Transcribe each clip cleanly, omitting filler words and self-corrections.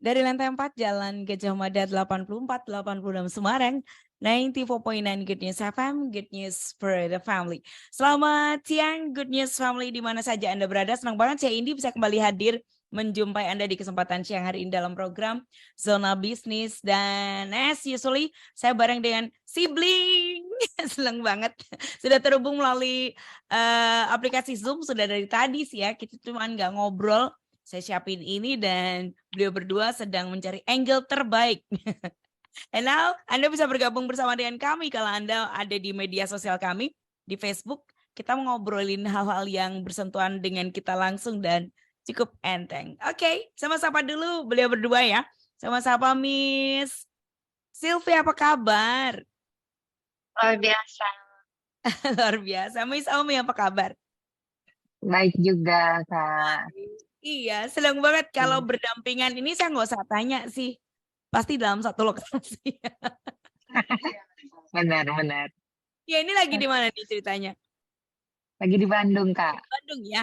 Dari lantai 4 Jalan Gajah Mada 8486 Semarang, 94.9 Good News FM, Good News for the Family. Selamat siang Good News Family di mana saja Anda berada. Senang banget saya Indi bisa kembali hadir menjumpai Anda di kesempatan siang hari ini dalam program Zona Bisnis. Dan as usually saya bareng dengan sibling. Senang banget. Sudah terhubung melalui aplikasi Zoom sudah dari tadi sih ya. Kita cuma nggak ngobrol. Saya siapin ini dan beliau berdua sedang mencari angle terbaik. And now, Anda bisa bergabung bersama dengan kami kalau Anda ada di media sosial kami, di Facebook. Kita mau ngobrolin hal-hal yang bersentuhan dengan kita langsung dan cukup enteng. Oke, sama-sama dulu beliau berdua ya. Sama-sama Miss Sylvia, apa kabar? Luar biasa. Luar biasa. Miss Omi, apa kabar? Baik juga, Kak. Iya, senang banget kalau berdampingan. Ini saya nggak usah tanya sih. Pasti dalam satu lokasi. Benar. Ya, ini lagi di mana nih ceritanya? Lagi di Bandung, Kak. Bandung ya.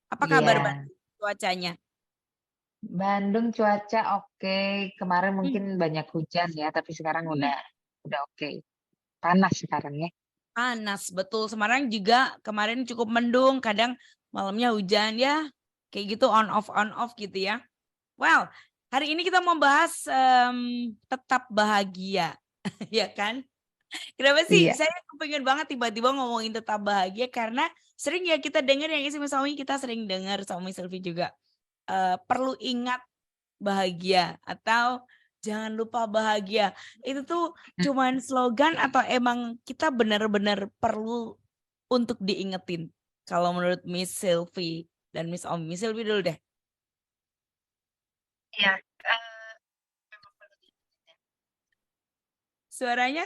Apa kabar Iya. Bandung cuacanya? Bandung cuaca oke. Kemarin Hmm. mungkin banyak hujan ya, tapi sekarang udah oke. Panas sekarang ya. Panas, betul. Semarang juga kemarin cukup mendung, kadang malamnya hujan ya. Kayak gitu on off gitu ya. Well, hari ini kita mau bahas tetap bahagia, ya kan? Kenapa sih? Iya. Saya kepengen banget tiba-tiba ngomongin tetap bahagia karena sering ya kita dengar yang isi suami kita sering dengar suami Sylvie juga perlu ingat bahagia atau jangan lupa bahagia. Itu tuh cuman slogan atau emang kita benar-benar perlu untuk diingetin? Kalau menurut Miss Sylvie dan Miss Omi. Miss Sylvie dulu deh. Iya. Suaranya?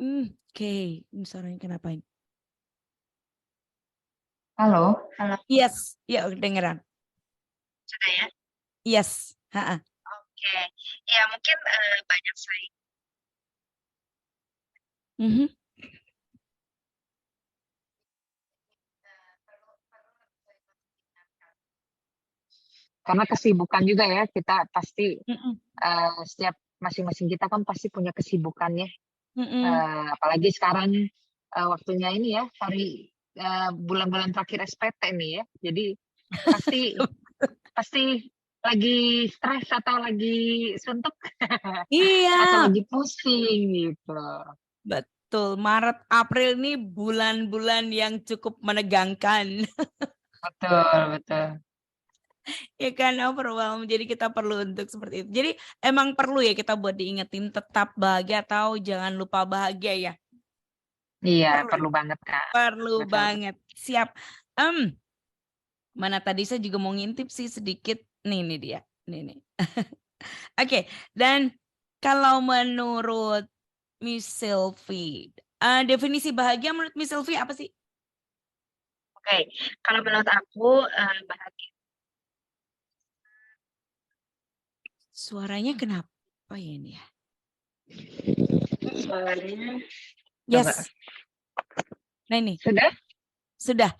Oke. Suaranya kenapa ini? Halo. Yes, ya dengeran. Sudah ya? Yes. Oke. Ya, mungkin banyak sekali. Karena kesibukan juga ya, kita pasti setiap masing-masing kita kan pasti punya kesibukannya. Apalagi sekarang waktunya ini ya, hari bulan-bulan terakhir SPT nih ya. Jadi pasti lagi stres atau lagi suntuk Iya. atau lagi pusing gitu. Betul. Maret, April ini bulan-bulan yang cukup menegangkan. Betul. Ya kan, overwhelm. Jadi kita perlu untuk seperti itu. Jadi emang perlu ya kita buat diingetin tetap bahagia atau jangan lupa bahagia ya. Iya, perlu banget, Kak. Perlu Betul. banget. Siap. Mana tadi saya juga mau ngintip sih sedikit. Nih dia. Nih. Oke, dan kalau menurut Miss Sylvie, definisi bahagia menurut Miss Sylvie apa sih? Oke, kalau menurut aku bahagia. Suaranya kenapa ya ini ya? Suaranya. Yes. Nah ini. Sudah.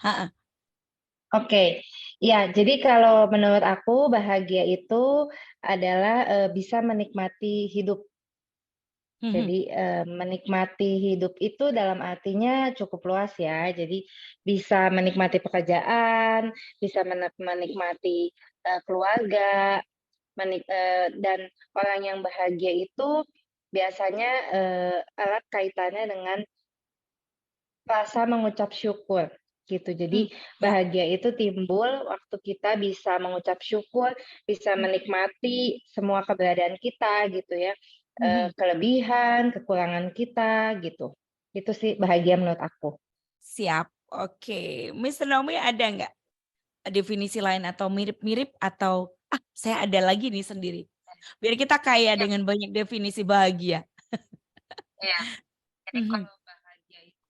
Oke, ya jadi kalau menurut aku bahagia itu adalah bisa menikmati hidup. Jadi menikmati hidup itu dalam artinya cukup luas ya. Jadi bisa menikmati pekerjaan, bisa menikmati keluarga, dan orang yang bahagia itu biasanya erat kaitannya dengan rasa mengucap syukur gitu. Jadi bahagia itu timbul waktu kita bisa mengucap syukur, bisa menikmati semua keberadaan kita gitu ya. Kelebihan, kekurangan kita gitu. Itu sih bahagia menurut aku. Siap. Oke. Mr. Naomi ada nggak definisi lain atau mirip-mirip atau saya ada lagi nih sendiri. Biar kita kaya dengan banyak definisi bahagia. Iya. Jadi kalau bahagia itu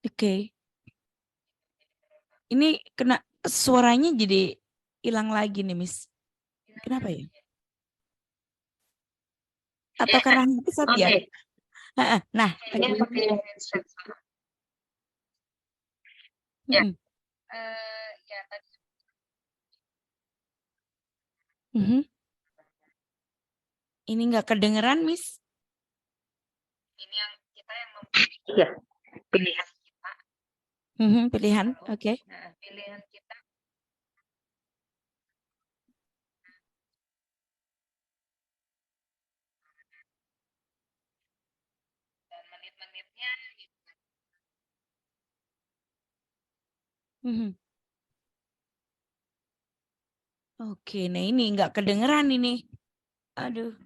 Oke. Ini kena suaranya jadi hilang lagi nih, Miss. Kenapa ya? Atau karena headset ya? Nah, ini pakai headset. Ya. Mhm. Ini nggak kedengeran, Miss. Ini yang kita yang iya, pilihan kita. Pilihan, oke. Nah, pilihan kita dan menit-menitnya Mhm. Oke, nah ini nggak kedengeran ini. Aduh,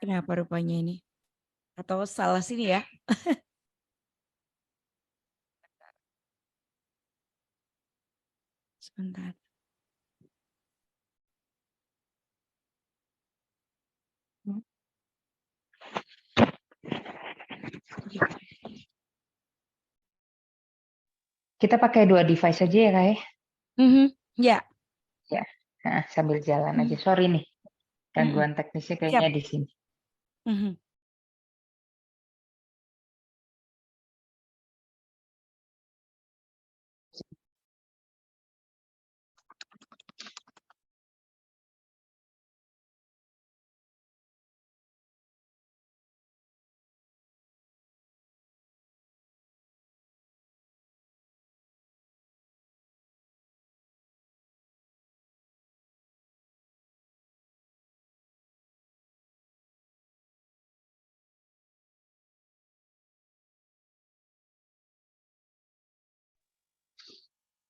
kenapa rupanya ini? Atau salah sini ya? Sebentar. kita pakai 2 device aja ya, Kak, ya? Ya. Ya. Nah, sambil jalan aja. Mhm. Sorry nih, Mhm. gangguan teknisnya Siap. kayaknya di sini. Mhm.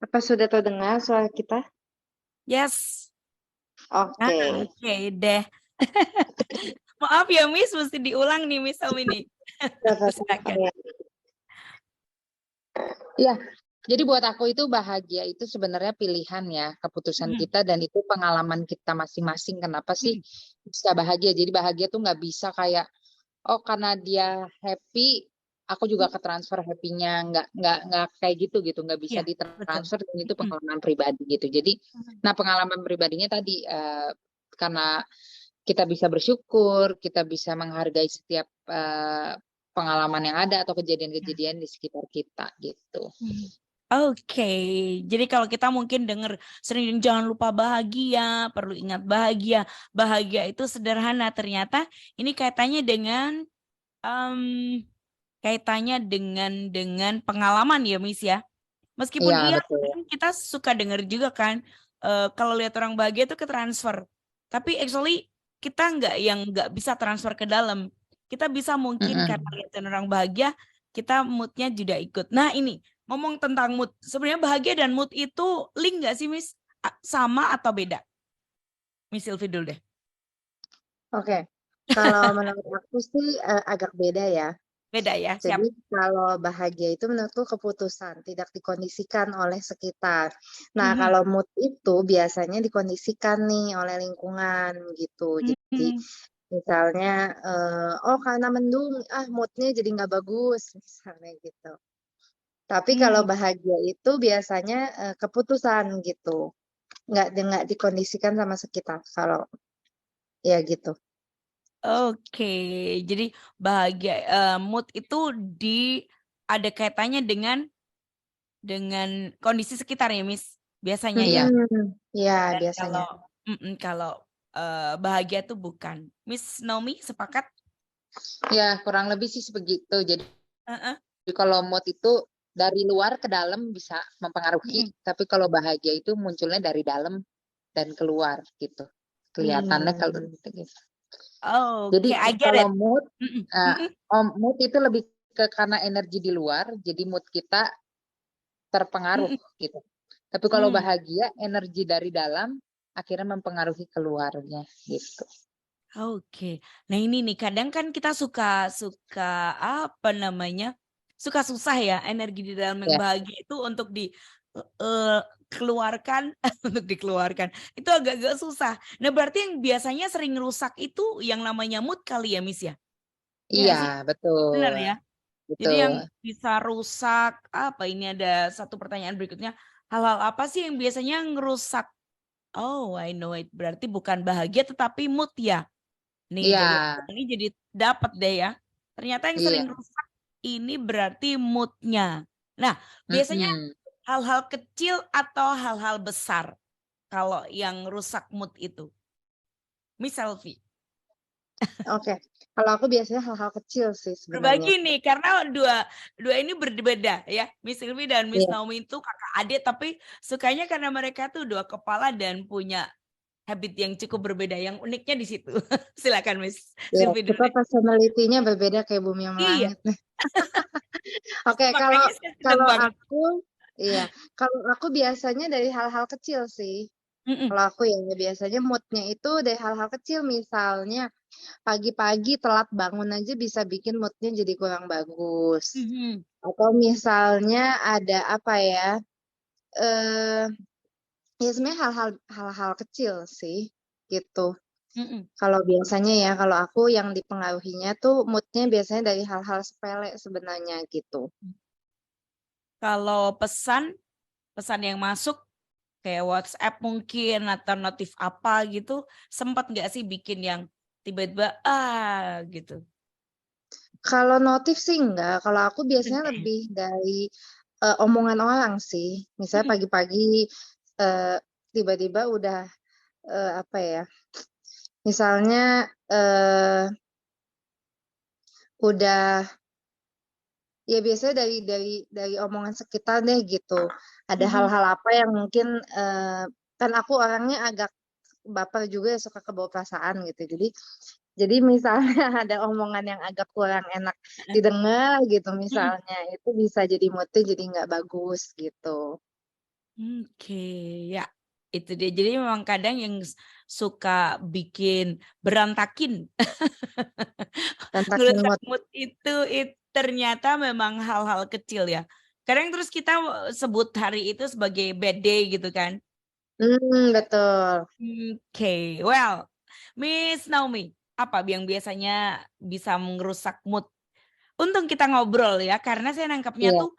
Apa sudah terdengar suara kita? Yes. Oke. Oke deh. Maaf ya, Miss, mesti diulang nih, Miss Omi nih. Silakan. Iya, jadi buat aku itu bahagia itu sebenarnya pilihan ya, keputusan Mhm. kita dan itu pengalaman kita masing-masing. Kenapa sih Mhm. bisa bahagia? Jadi bahagia tuh nggak bisa kayak, oh karena dia happy, aku juga ke transfer happy-nya. Nggak kayak gitu, nggak bisa Iya, betul. ditransfer dan itu Mhm. pengalaman pribadi gitu. Jadi, Mhm. nah pengalaman pribadinya tadi karena kita bisa bersyukur, kita bisa menghargai setiap pengalaman yang ada atau Ya. kejadian-kejadian di sekitar kita gitu. Mhm. Oke, jadi kalau kita mungkin dengar sering jangan lupa bahagia, perlu ingat bahagia. Bahagia itu sederhana, ternyata ini em, kaitannya dengan pengalaman ya, Miss ya. Meskipun Iya, iya, betul. kadang kita suka dengar juga kan, kalau lihat orang bahagia itu ke transfer. Tapi actually kita nggak bisa transfer ke dalam. Kita bisa mungkin karena Mm-mm. lihat orang bahagia, kita moodnya juga ikut. Nah ini ngomong tentang mood, sebenarnya bahagia dan mood itu link nggak sih, Miss? Sama atau beda? Miss Sylvie dulu deh. Oke, kalau menurut aku sih agak beda ya. Beda ya, Jadi siap. kalau bahagia itu menurutku keputusan, tidak dikondisikan oleh sekitar. Nah, Mhm. kalau mood itu biasanya dikondisikan nih oleh lingkungan gitu. Jadi Mhm. misalnya, oh karena mendung, ah moodnya jadi nggak bagus, misalnya gitu. Tapi kalau Mhm. bahagia itu biasanya keputusan gitu, nggak dikondisikan sama sekitar. Kalau ya gitu. Oke, jadi bahagia, mood itu ada kaitannya dengan kondisi sekitar ya, Miss, biasanya ya? Ya Dan biasanya. kalau, bahagia tuh bukan. Miss Naomi sepakat? Ya, kurang lebih sih sebegitu. Jadi Heeh. kalau mood itu dari luar ke dalam bisa mempengaruhi, Mhm. tapi kalau bahagia itu munculnya dari dalam dan keluar gitu. Kelihatannya kalau gitu. Jadi Oke, I get kalau it. mood, Mhm. eh, Mhm. mood itu lebih ke karena energi di luar, jadi mood kita terpengaruh Mhm. gitu. Tapi kalau Mmm. bahagia, energi dari dalam akhirnya mempengaruhi keluarnya gitu. Oke. Nah ini nih kadang kan kita suka suka apa namanya, suka susah ya energi di dalam yang Ya, bahagia itu untuk keluarkan untuk dikeluarkan, itu agak-agak susah. Nah berarti yang biasanya sering rusak itu yang namanya mood kali ya, Miss, ya? Iya iya nggak sih? Bener betul, ya? Jadi betul. yang bisa rusak apa ini ada satu pertanyaan berikutnya, hal-hal apa sih yang biasanya ngerusak? Oh I know it, berarti bukan bahagia tetapi mood ya? Nih Iya, jadi ini jadi dapat deh ya. Ternyata yang sering iya. rusak ini berarti moodnya. Nah, biasanya Mm-mm. hal-hal kecil atau hal-hal besar? kalau yang rusak mood itu? Miss Selfie. Oke, kalau aku biasanya hal-hal kecil sih sebenarnya. Berbagi nih karena dua ini berbeda ya. Miss Sylvie dan Miss Iya, Naomi itu kakak adik tapi sukanya karena mereka tuh dua kepala dan punya habit yang cukup berbeda. Yang uniknya di situ. Silakan Miss iya, Sylvie dulu kita deh. personality-nya berbeda kayak bumi sama Iya, langit nih. Oke, kalau makanya saya seneng kalau banget. aku, iya, kalau aku biasanya dari hal-hal kecil sih. Mm-mm. Kalau aku ya biasanya moodnya itu dari hal-hal kecil, misalnya pagi-pagi telat bangun aja bisa bikin moodnya jadi kurang bagus. Mhm. Atau misalnya ada apa ya, eh ya sebenarnya hal-hal kecil sih gitu. Mm-mm. Kalau biasanya ya, kalau aku yang dipengaruhinya tuh moodnya biasanya dari hal-hal sepele sebenarnya gitu. Kalau pesan yang masuk kayak WhatsApp mungkin atau notif apa gitu, sempat nggak sih bikin yang tiba-tiba gitu? Kalau notif sih enggak, kalau aku biasanya Enggak ya? lebih dari omongan orang sih. Misalnya Mm-mm. pagi-pagi eh, tiba-tiba udah apa ya? Misalnya udah ya biasanya dari omongan sekitar deh gitu. Ada Mhm. hal-hal apa yang mungkin kan aku orangnya agak baper juga ya, suka kebawa perasaan gitu. Jadi misalnya ada omongan yang agak kurang enak didengar gitu Mm-mm. misalnya, itu bisa jadi moodnya jadi nggak bagus gitu. Oke, ya itu dia. Jadi memang kadang yang suka bikin berantakin, Tantakin ngerusak mood. mood itu ternyata memang hal-hal kecil ya. Kadang terus kita sebut hari itu sebagai bad day gitu kan. Betul. Oke, well, Miss Naomi, apa yang biasanya bisa merusak mood? Untung kita ngobrol ya, karena saya nangkapnya Iya, tuh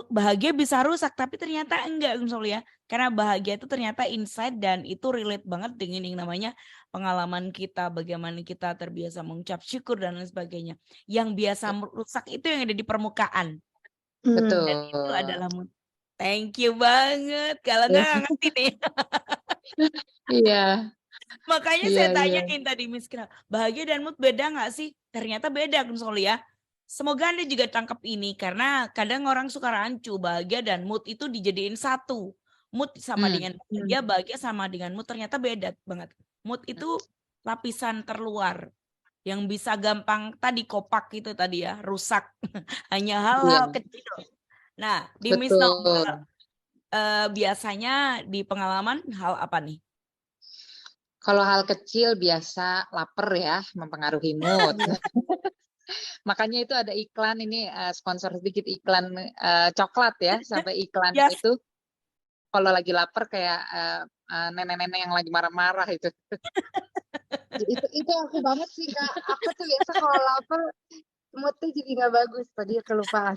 bahagia bisa rusak, tapi ternyata enggak, misalnya ya. Karena bahagia itu ternyata insight dan itu relate banget dengan yang namanya pengalaman kita, bagaimana kita terbiasa mengucap syukur dan lain sebagainya. Yang biasa merusak itu yang ada di permukaan dan itu Betul. adalah mood. Thank you banget. Kalau iya, enggak ngerti nih. Iya, Makanya iya, saya iya. tanyain tadi Miss Kira, bahagia dan mood beda nggak sih? Ternyata beda Kun ya. Semoga Anda juga tangkap ini karena kadang orang suka rancu bahagia dan mood itu dijadiin satu. Mood sama Hmm. dengan bahagia sama dengan mood ternyata beda banget. Mood itu lapisan terluar yang bisa gampang tadi kopak itu tadi ya, rusak. Hanya Iya, hal-hal kecil. Nah, di Miss No, kalau betul. biasanya di pengalaman hal apa nih? Kalau hal kecil biasa lapar ya, mempengaruhi mood. iya. Makanya itu ada iklan ini sponsor sedikit iklan coklat ya, sampai iklan Yes. itu kalau lagi lapar kayak nenek-nenek yang lagi marah-marah itu. Itu aku banget sih Kak. Aku tuh biasa kalau lapar moodnya jadi nggak bagus. Tadi kelupaan.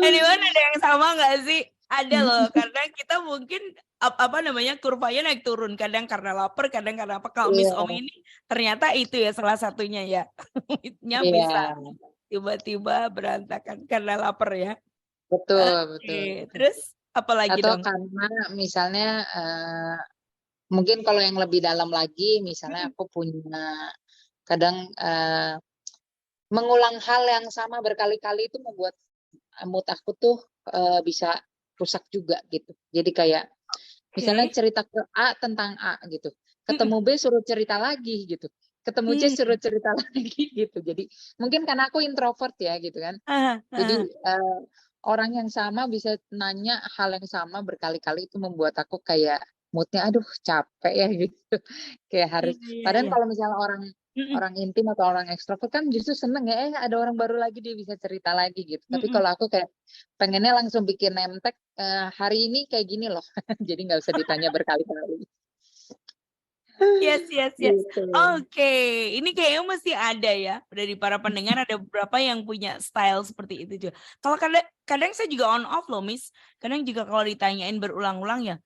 Anyone ada yang sama nggak sih? Ada loh, karena kita mungkin apa namanya kurvanya naik turun. Kadang karena lapar, kadang karena apa. Kalau Miss Om Iya, ini ternyata itu ya salah satunya ya. Moodnya Iya, bisa tiba-tiba berantakan karena lapar ya. betul, betul. Oke, terus apa lagi Atau dong? karena misalnya mungkin kalau yang lebih dalam lagi, misalnya aku punya kadang mengulang hal yang sama berkali-kali itu membuat mood aku tuh bisa rusak juga gitu. Jadi kayak misalnya Oke. cerita ke A tentang A gitu, ketemu B suruh cerita lagi gitu, ketemu C suruh cerita lagi gitu. Jadi mungkin karena aku introvert ya gitu kan. Jadi orang yang sama bisa nanya hal yang sama berkali-kali itu membuat aku kayak moodnya aduh capek ya gitu. Kayak harus. Iya, iya, Padahal iya. kalau misalnya orang Mm-mm. orang intim atau orang ekstrovert kan justru seneng ya ada orang baru lagi dia bisa cerita lagi gitu. Tapi Mm-mm. kalau aku kayak pengennya langsung bikin nemtek hari ini kayak gini loh. Jadi nggak usah ditanya berkali-kali. Yes, yes, yes. Gitu. Oke, ini kayaknya mesti ada ya. Dari para pendengar ada beberapa yang punya style seperti itu juga. Kalau kadang saya juga on off loh, Miss. Kadang juga kalau ditanyain berulang-ulang ya,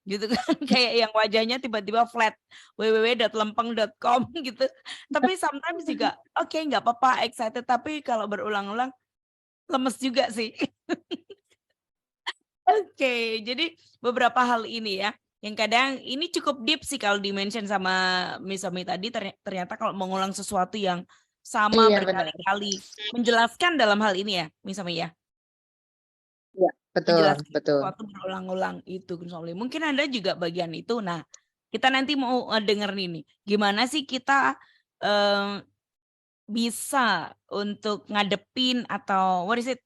gitu kan. Kayak yang wajahnya tiba-tiba flat, www.lempeng.com gitu. Tapi sometimes juga, oke, nggak apa-apa, excited. Tapi kalau berulang-ulang, lemes juga sih. Oke, jadi beberapa hal ini ya, yang kadang ini cukup deep sih kalau di-mention sama Miss Omi tadi, ternyata kalau mengulang sesuatu yang sama Iya benar. berkali-kali, menjelaskan dalam hal ini ya, Miss Omi ya, Iya, betul, menjelaskan betul. sesuatu berulang-ulang itu, Miss Omi. Mungkin Anda juga bagian itu. Nah, kita nanti mau denger nih, gimana sih kita bisa untuk ngadepin atau what is it,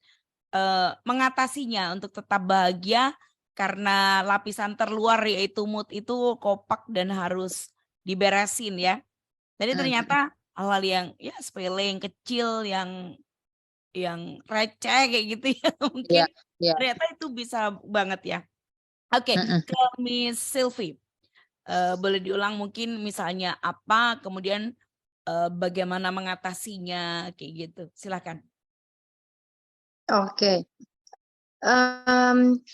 mengatasinya untuk tetap bahagia karena lapisan terluar yaitu mood itu kopak dan harus diberesin ya. Jadi Mhm. ternyata hal-hal yang ya sepele, yang kecil, yang receh kayak gitu ya Iya, mungkin iya. ternyata itu bisa banget ya. Oke, Mhm. ke Miss Sylvie, boleh diulang mungkin misalnya apa, kemudian, bagaimana mengatasinya kayak gitu, silakan. Oke,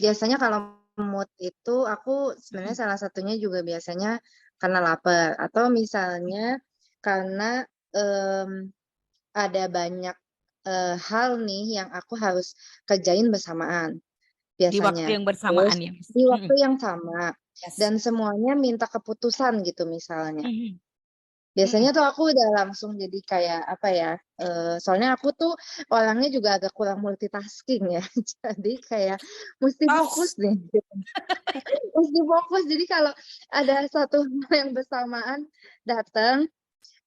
biasanya kalau mood itu aku sebenarnya Mhm, salah satunya juga biasanya karena lapar atau misalnya karena, ada banyak, hal nih yang aku harus kerjain bersamaan di waktu biasanya. yang Terus bersamaan ya, Miss? di Mhm, waktu yang sama yes. dan semuanya minta keputusan gitu misalnya. Mhm, mhm. Biasanya tuh aku udah langsung jadi kayak apa ya, soalnya aku tuh orangnya juga agak kurang multitasking ya, jadi kayak musti Tos. fokus nih gitu, musti fokus. Jadi kalau ada satu hal yang bersamaan datang,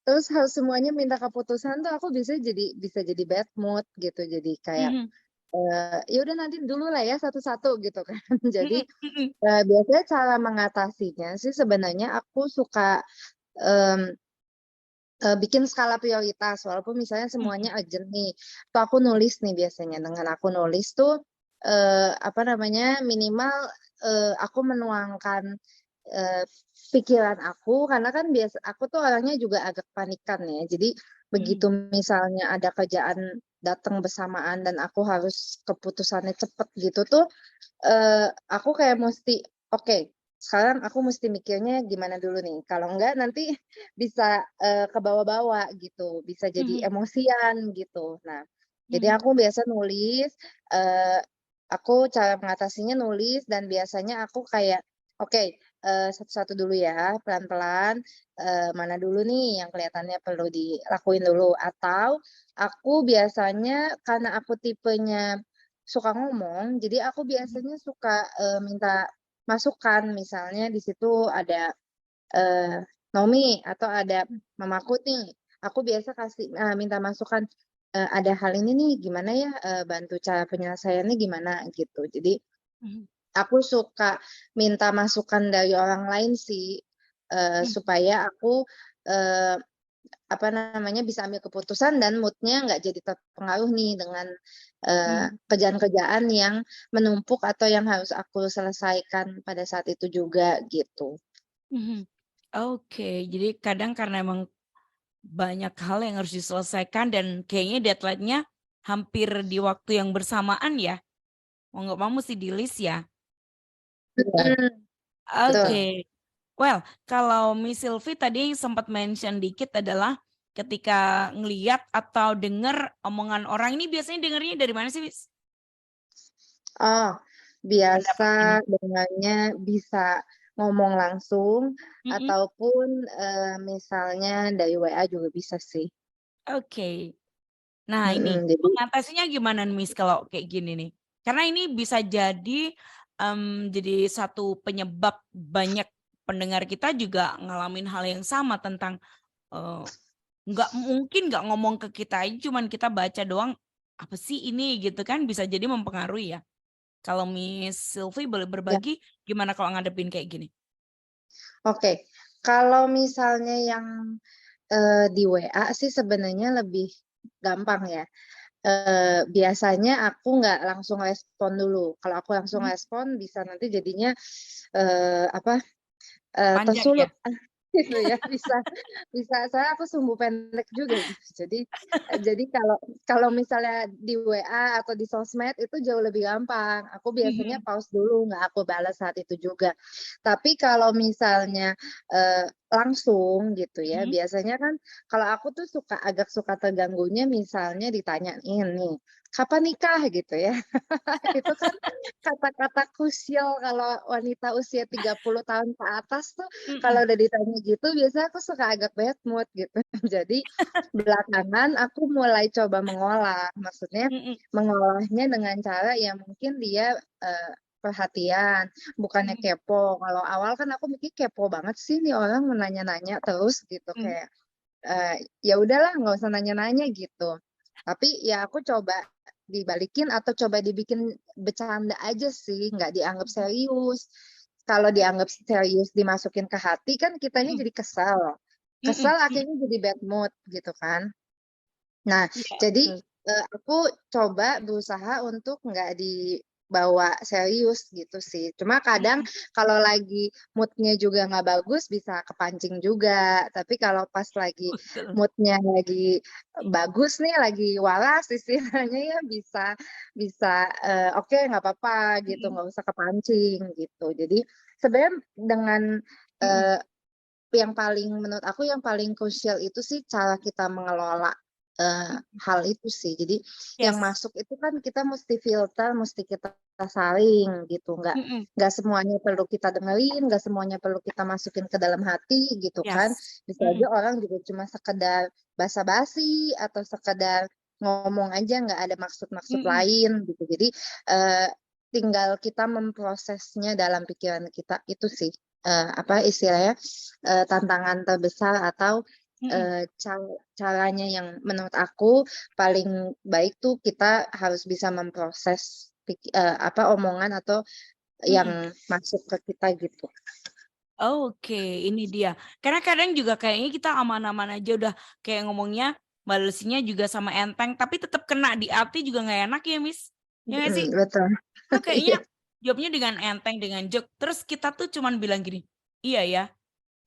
terus harus semuanya minta keputusan tuh aku bisa jadi bad mood gitu. Jadi kayak, Mhm, ya udah nanti dulu lah ya satu-satu gitu kan. Jadi, mhm, mhm, biasanya cara mengatasinya sih sebenarnya aku suka, mmm bikin skala prioritas walaupun misalnya mhm, semuanya urgent nih, tuh aku nulis nih biasanya, dengan aku nulis tuh, apa namanya, minimal, aku menuangkan, eee, pikiran aku karena kan aku tuh orangnya juga agak panikan ya. Jadi begitu mhm, misalnya ada kerjaan datang bersamaan dan aku harus keputusannya cepet gitu tuh, aku kayak musti, "Oke, sekarang aku musti mikirnya gimana dulu nih, kalau enggak nanti bisa, kebawa-bawa gitu, bisa jadi mhm, emosian gitu." Nah, jadi mhm, aku biasa nulis, eee, aku cara mengatasinya nulis dan biasanya aku kayak, "Oke, satu-satu dulu ya, pelan-pelan, mana dulu nih yang kelihatannya perlu dilakuin dulu." Atau aku biasanya karena aku tipenya suka ngomong, jadi aku mhm, biasanya suka, minta masukan, misalnya di situ ada, Naomi atau ada mamaku nih, aku biasa minta masukan, "Ada hal ini nih, gimana ya, bantu cara penyelesaiannya gimana?" Gitu. Jadi mhm, aku suka minta masukan dari orang lain sih, mhm, supaya aku, eee apa namanya, bisa ambil keputusan dan mood-nya nggak jadi terpengaruh nih dengan, mhm, kerjaan-kerjaan yang menumpuk atau yang harus aku selesaikan pada saat itu juga, gitu. mhm. Oke, jadi kadang karena emang banyak hal yang harus diselesaikan dan kayaknya deadline-nya hampir di waktu yang bersamaan ya, mau nggak mau mesti di-list ya? Iya, Mhm, betul. betul. Oke. Well, kalau Miss Sylvie tadi sempat mention dikit adalah ketika ngelihat atau denger omongan orang ini biasanya dengernya dari mana sih, Miss? Oh, Pendapat biasa ini? dengannya bisa ngomong langsung Mhm, ataupun, misalnya dari WA juga bisa sih. oke. Nah ini, Mhm, jadi mengatasinya gimana nih, Miss, kalau kayak gini nih? Karena ini bisa jadi satu penyebab banyak pendengar kita juga ngalamin hal yang sama tentang, eee, nggak mungkin nggak ngomong ke kita aja cuman kita baca doang, "Apa sih ini?" Gitu kan bisa jadi mempengaruhi ya. Kalau Miss Sylvie boleh ya, berbagi gimana kalau ngadepin kayak gini? oke. Kalau misalnya yang, di WA sih sebenarnya lebih gampang ya. Biasanya aku nggak langsung respon dulu. Kalau aku langsung Mhm, respon bisa nanti jadinya, apa, panjang ya? tersulut gitu ya, bisa bisa soalnya aku sumbu pendek juga gitu. Jadi kalau kalau misalnya di WA atau di sosmed itu jauh lebih gampang. Aku biasanya Mhm, pause dulu, nggak aku balas saat itu juga. Tapi kalau misalnya, langsung gitu ya. Mhm. Biasanya kan kalau aku tuh agak suka terganggunya misalnya ditanyain nih, "Kapan nikah?" Gitu ya. Itu kan kata-kata krusial kalau wanita usia 30 tahun ke atas tuh Mhm. kalau udah ditanya gitu biasanya aku suka agak bad mood gitu. Jadi belakangan aku mulai coba mengolah, maksudnya Mhm. mengolahnya dengan cara yang mungkin dia, perhatian, bukannya Mhm. kepo. Kalau awal kan aku mikir kepo banget sih nih orang mau nanya-nanya terus gitu Mhm. kayak, ya udahlah nggak usah nanya-nanya gitu. Tapi ya aku coba dibalikin atau coba dibikin bercanda aja sih, nggak dianggap Mhm. serius. Kalau dianggap serius dimasukin ke hati kan kitanya Mhm. jadi kesal. Mhm. Kesal Mhm. akhirnya jadi bad mood gitu kan. Nah, Iya, jadi, betul. aku coba berusaha untuk nggak dibawa serius gitu sih. Cuma kadang Mhm. kalau lagi mood-nya juga nggak bagus bisa kepancing juga, tapi kalau pas lagi Betul. mood-nya lagi bagus nih, lagi waras istilahnya ya bisa bisa, oke nggak apa-apa gitu, Mhm. nggak usah kepancing gitu. Jadi sebenarnya dengan, Mhm. eee, yang paling menurut aku yang paling krusial itu sih cara kita mengelola, Mhm. hal itu sih. Jadi yang Yes. masuk itu kan kita mesti filter, mesti kita saring gitu, Mhm. nggak semuanya perlu kita dengerin, nggak semuanya perlu kita masukin ke dalam hati gitu kan. Yes. Bisa aja Mhm. orang juga cuma sekedar basa-basi atau sekedar ngomong aja nggak ada maksud-maksud Mhm. lain gitu. Jadi, eee, tinggal kita memprosesnya dalam pikiran kita, itu sih, apa istilahnya, tantangan terbesar atau, Mhm. caranya yang menurut aku paling baik tuh kita harus bisa memproses apa, omongan atau Mhm. yang masuk ke kita gitu. Oke, ini dia. Karena kadang juga kayaknya kita aman-aman aja udah kayak ngomongnya, balesinnya juga sama enteng, tapi tetap kena di hati juga nggak enak ya, Miss? Ya nggak sih? Betul. Tuh Iya. kayaknya jawabnya dengan enteng, dengan joke, terus kita tuh cuman bilang gini, "Iya ya."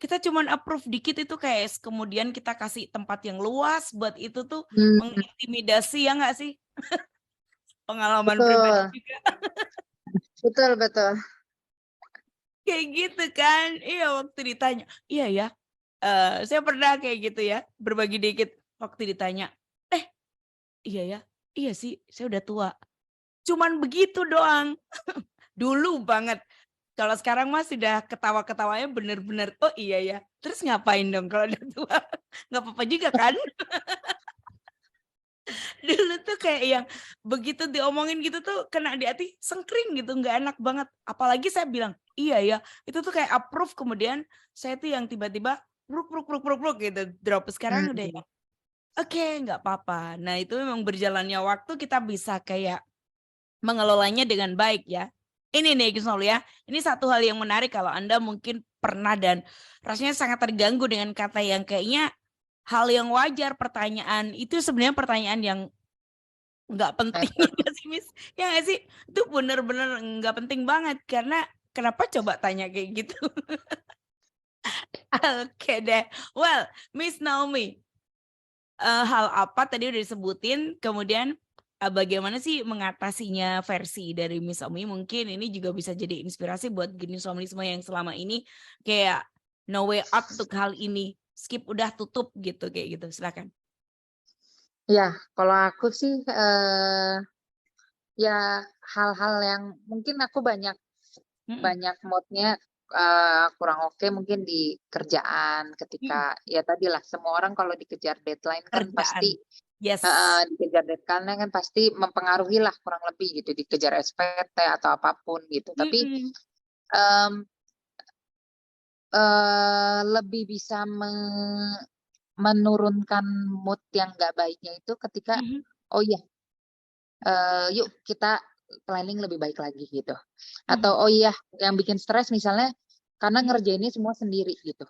Kita cuman approve dikit itu kayak kemudian kita kasih tempat yang luas buat itu tuh Mmm, mengintimidasi ya nggak sih? Pengalaman pribadi betul. juga Betul betul. kayak gitu kan. Iya waktu ditanya, "Iya ya?" Saya pernah kayak gitu ya, berbagi dikit waktu ditanya, "Eh, iya ya? Iya sih, saya udah tua." Cuman begitu doang, dulu banget. Kalau sekarang mah sudah ketawa-ketawanya bener-bener, "Oh iya ya?" Terus ngapain dong kalau udah tua? Nggak apa-apa juga kan? Dulu tuh kayak yang begitu diomongin gitu tuh kena di hati sengkring gitu, nggak enak banget. Apalagi saya bilang, "Iya ya." Itu tuh kayak approve kemudian saya tuh yang tiba-tiba bruk bruk bruk bruk bruk gitu drop. Sekarang udah Mmm, yang, "Oke, nggak apa-apa." Nah, itu memang berjalannya waktu kita bisa kayak mengelolanya dengan baik ya. Ini nih Gus Nol ya, ini satu hal yang menarik kalau Anda mungkin pernah dan rasanya sangat terganggu dengan kata yang kayaknya hal yang wajar, pertanyaan itu sebenarnya pertanyaan yang nggak penting betul. nggak sih, Miss? Ya nggak sih? Itu bener-bener nggak penting banget karena kenapa coba tanya kayak gitu? Oke deh. Well, Miss Naomi, hal apa tadi udah disebutin, kemudian, bagaimana sih mengatasinya versi dari Miss Omi? Mungkin ini juga bisa jadi inspirasi buat gini suami semua yang selama ini kayak no way out untuk hal ini, skip udah tutup gitu, kayak gitu, silakan. Ya, kalau aku sih, ya hal-hal yang mungkin aku banyak Mhm. banyak mood-nya, kurang oke mungkin di kerjaan Mhm. ketika ya tadilah semua orang kalau dikejar deadline kan Kerjaan. pasti Yes. dikejar deadline kan pasti mempengaruhi lah kurang lebih gitu, dikejar SPT atau apapun gitu. Tapi, Mhm. mmm, lebih bisa menurunkan mood yang nggak baiknya itu ketika, Mhm. "Oh iya, yuk kita planning lebih baik lagi," gitu. Mhm. Atau, "Oh iya," yang bikin stres misalnya karena Mhm. ngerjainnya semua sendiri gitu.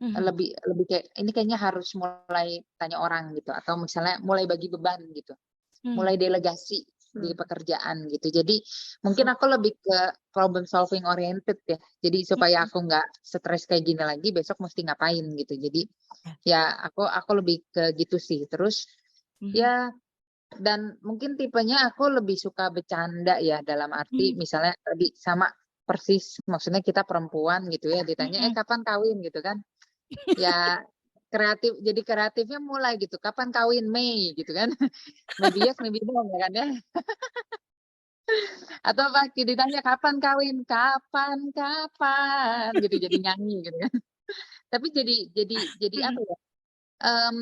Mhm. Lebih lebih kayak, "Ini kayaknya harus mulai tanya orang," gitu, atau misalnya mulai bagi beban gitu. Mhm. Mulai delegasi di pekerjaan gitu. Jadi mungkin Oh. aku lebih ke problem solving oriented ya. Jadi supaya Mhm. aku nggak stres kayak gini lagi, besok mesti ngapain gitu. Jadi Ya. ya aku lebih ke gitu sih. Terus Mhm. ya dan mungkin tipenya aku lebih suka bercanda ya, dalam arti Mhm. misalnya tadi sama persis, maksudnya kita perempuan gitu ya, ditanya, "Eh Mhm. kapan kawin?" Gitu kan. Ya kreatif, jadi kreatifnya mulai gitu. Kapan kawin? Mei gitu kan. Maybe yes, maybe no ya kan ya. Atau pasti ditanya kapan kawin? Kapan gitu jadi nyanyi gitu kan. Tapi jadi apa ya? Em,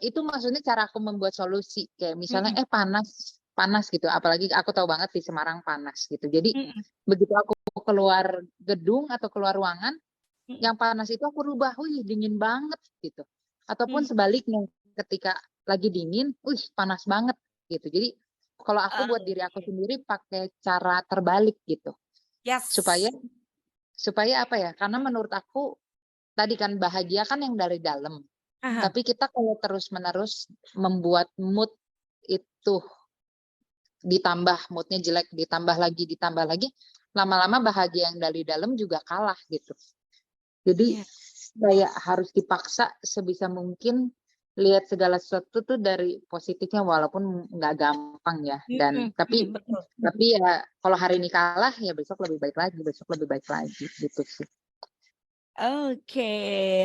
itu maksudnya cara aku membuat solusi kayak misalnya panas panas gitu, apalagi aku tahu banget di Semarang panas gitu. Jadi begitu aku keluar gedung atau keluar ruangan yang panas itu aku rubah, wih dingin banget gitu. Ataupun sebaliknya ketika lagi dingin, wih panas banget gitu. Jadi kalau aku buat diri aku sendiri pakai cara terbalik gitu. Supaya Yes. supaya apa ya? Karena menurut aku tadi kan bahagia kan yang dari dalam. Aha. Tapi kita kalau terus-menerus membuat mood itu ditambah moodnya jelek, ditambah lagi, lama-lama bahagia yang dari dalam juga kalah gitu. Jadi Yeah. kayak harus dipaksa sebisa mungkin lihat segala sesuatu tuh dari positifnya walaupun nggak gampang ya. Dan tapi Betul. ya kalau hari ini kalah ya besok lebih baik lagi, besok lebih baik lagi gitu sih. Oke,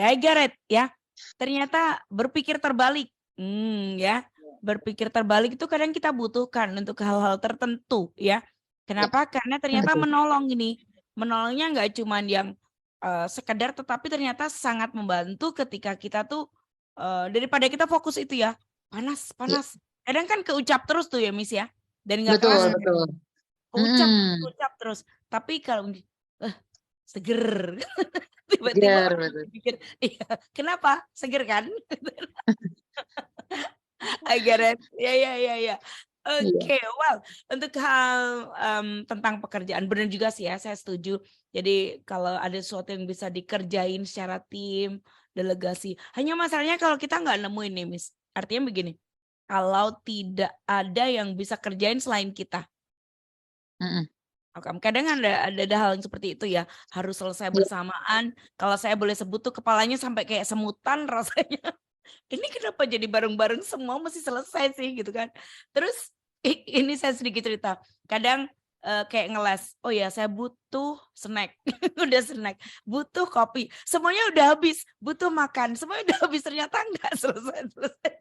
I get it ya. Ternyata berpikir terbalik, ya. Berpikir terbalik itu kadang kita butuhkan untuk hal-hal tertentu ya. Kenapa? Karena ternyata Betul. menolong ini, menolongnya nggak cuman yang sekedar, tetapi ternyata sangat membantu ketika kita tuh daripada kita fokus itu ya, panas, Ya, panas. Kadang kan keucap terus tuh ya, Miss ya, dan nggak betul, kerasa betul. keucap terus. Tapi kalau seger, tiba-tiba Segar, orang betul. mikir, iya, kenapa? Seger kan? I get it. Ya, ya, ya, ya. Iya. Oke, well, untuk hal tentang pekerjaan, benar juga sih ya, saya setuju. Jadi kalau ada sesuatu yang bisa dikerjain secara tim, delegasi. Hanya masalahnya kalau kita nggak nemuin nih, Miss. Artinya begini, kalau tidak ada yang bisa kerjain selain kita. Mm-mm. Kadang ada hal yang seperti itu ya, harus selesai Iya. bersamaan. Kalau saya boleh sebut tuh kepalanya sampai kayak semutan rasanya. Ini kenapa jadi bareng-bareng semua mesti selesai sih gitu kan. Terus ini saya sedikit cerita. Kadang kayak ngeles. Oh ya, saya butuh snack. Udah snack. Butuh kopi. Semuanya udah habis. Butuh makan. Semuanya udah habis. Ternyata enggak selesai-selesai.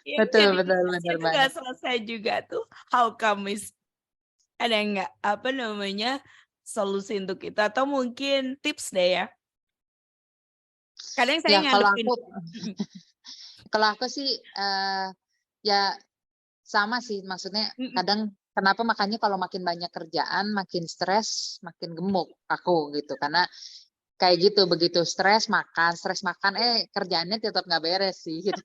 Yang Betul, jadi betul, tugasnya benar itu enggak banget. selesai juga tuh. How come, Miss? Ada enggak apa namanya solusi untuk itu atau mungkin tips deh ya? Kadang saya Ya ngadepin. kalau aku sih ya sama sih, maksudnya kadang kenapa makanya kalau makin banyak kerjaan makin stres makin gemuk aku gitu, karena kayak gitu begitu stres makan kerjaannya tetap nggak beres sih gitu.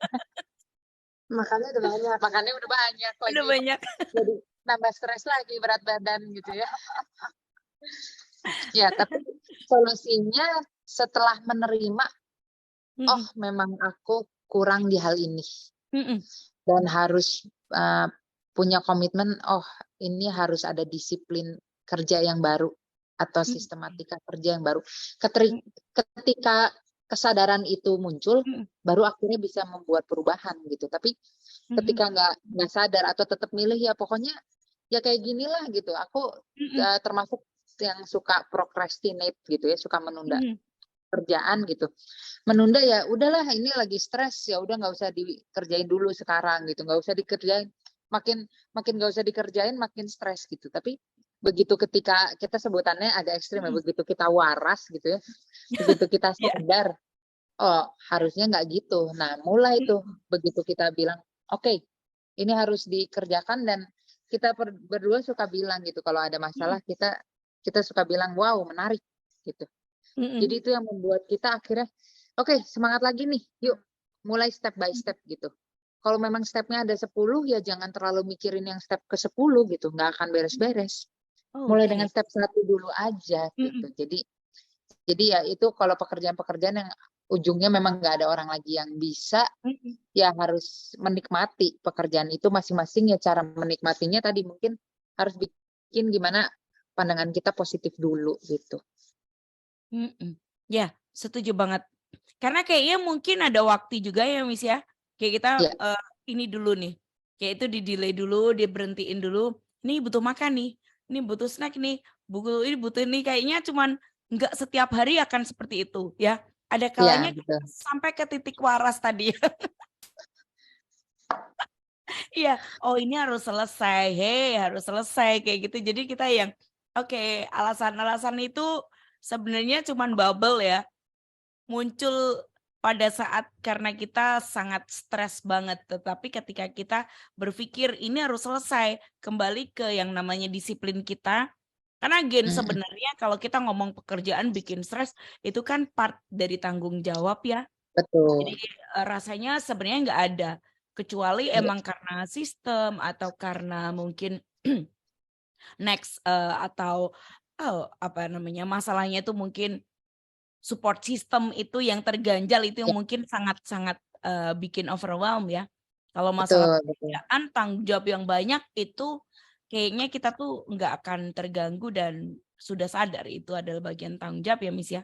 Makannya udah banyak Udah lagi, banyak. jadi nambah stres lagi, berat badan gitu ya. Ya tapi solusinya setelah menerima, oh memang aku kurang di hal ini dan harus punya komitmen, oh ini harus ada disiplin kerja yang baru atau sistematika kerja yang baru. Ketika kesadaran itu muncul, baru akhirnya bisa membuat perubahan gitu. Tapi ketika nggak sadar atau tetap milih ya pokoknya ya kayak ginilah gitu. Aku termasuk yang suka procrastinate gitu ya, suka menunda kerjaan gitu. Menunda ya udahlah, ini lagi stres ya udah nggak usah dikerjain dulu sekarang gitu, nggak usah dikerjain, makin nggak usah dikerjain makin stres gitu. Tapi begitu ketika kita sebutannya agak ekstrim ya, begitu kita waras gitu ya, begitu kita sadar oh harusnya nggak gitu, nah mulai tuh begitu kita bilang oke, ini harus dikerjakan. Dan kita berdua suka bilang gitu kalau ada masalah, kita suka bilang wow menarik gitu. Jadi itu yang membuat kita akhirnya oke, semangat lagi nih, yuk mulai step by step gitu. Kalau memang stepnya ada 10 ya jangan terlalu mikirin yang step ke 10 gitu, nggak akan beres-beres. Mulai dengan step 1 dulu aja gitu. Jadi ya itu kalau pekerjaan-pekerjaan yang ujungnya memang nggak ada orang lagi yang bisa, ya harus menikmati pekerjaan itu masing-masing. Ya cara menikmatinya tadi mungkin harus bikin gimana pandangan kita positif dulu gitu. Ya, setuju banget. Karena kayaknya mungkin ada waktu juga ya, Miss ya. Kayak kita Ya. ini dulu nih. Kayak itu di-delay dulu, diberhentiin dulu. Ini butuh makan nih. Ini butuh snack nih. Ini butuh ini, kayaknya cuman nggak setiap hari akan seperti itu ya. Ada Iya, kalanya betul. sampai ke titik waras tadi. Iya, oh ini harus selesai, harus selesai kayak gitu. Jadi kita yang oke, alasan-alasan itu sebenarnya cuman bubble ya. Muncul pada saat karena kita sangat stres banget, tetapi ketika kita berpikir ini harus selesai, kembali ke yang namanya disiplin kita. Karena again sebenarnya kalau kita ngomong pekerjaan bikin stres itu kan part dari tanggung jawab ya. Betul. Jadi rasanya sebenarnya nggak ada, kecuali Iya. emang karena sistem atau karena mungkin next atau apa namanya masalahnya itu mungkin support system itu yang terganjal itu yang Iya, mungkin sangat-sangat bikin overwhelm ya. Kalau masalah betul, betul. pekerjaan tanggung jawab yang banyak itu kayaknya kita tuh nggak akan terganggu dan sudah sadar itu adalah bagian tanggung jawab ya Miss ya.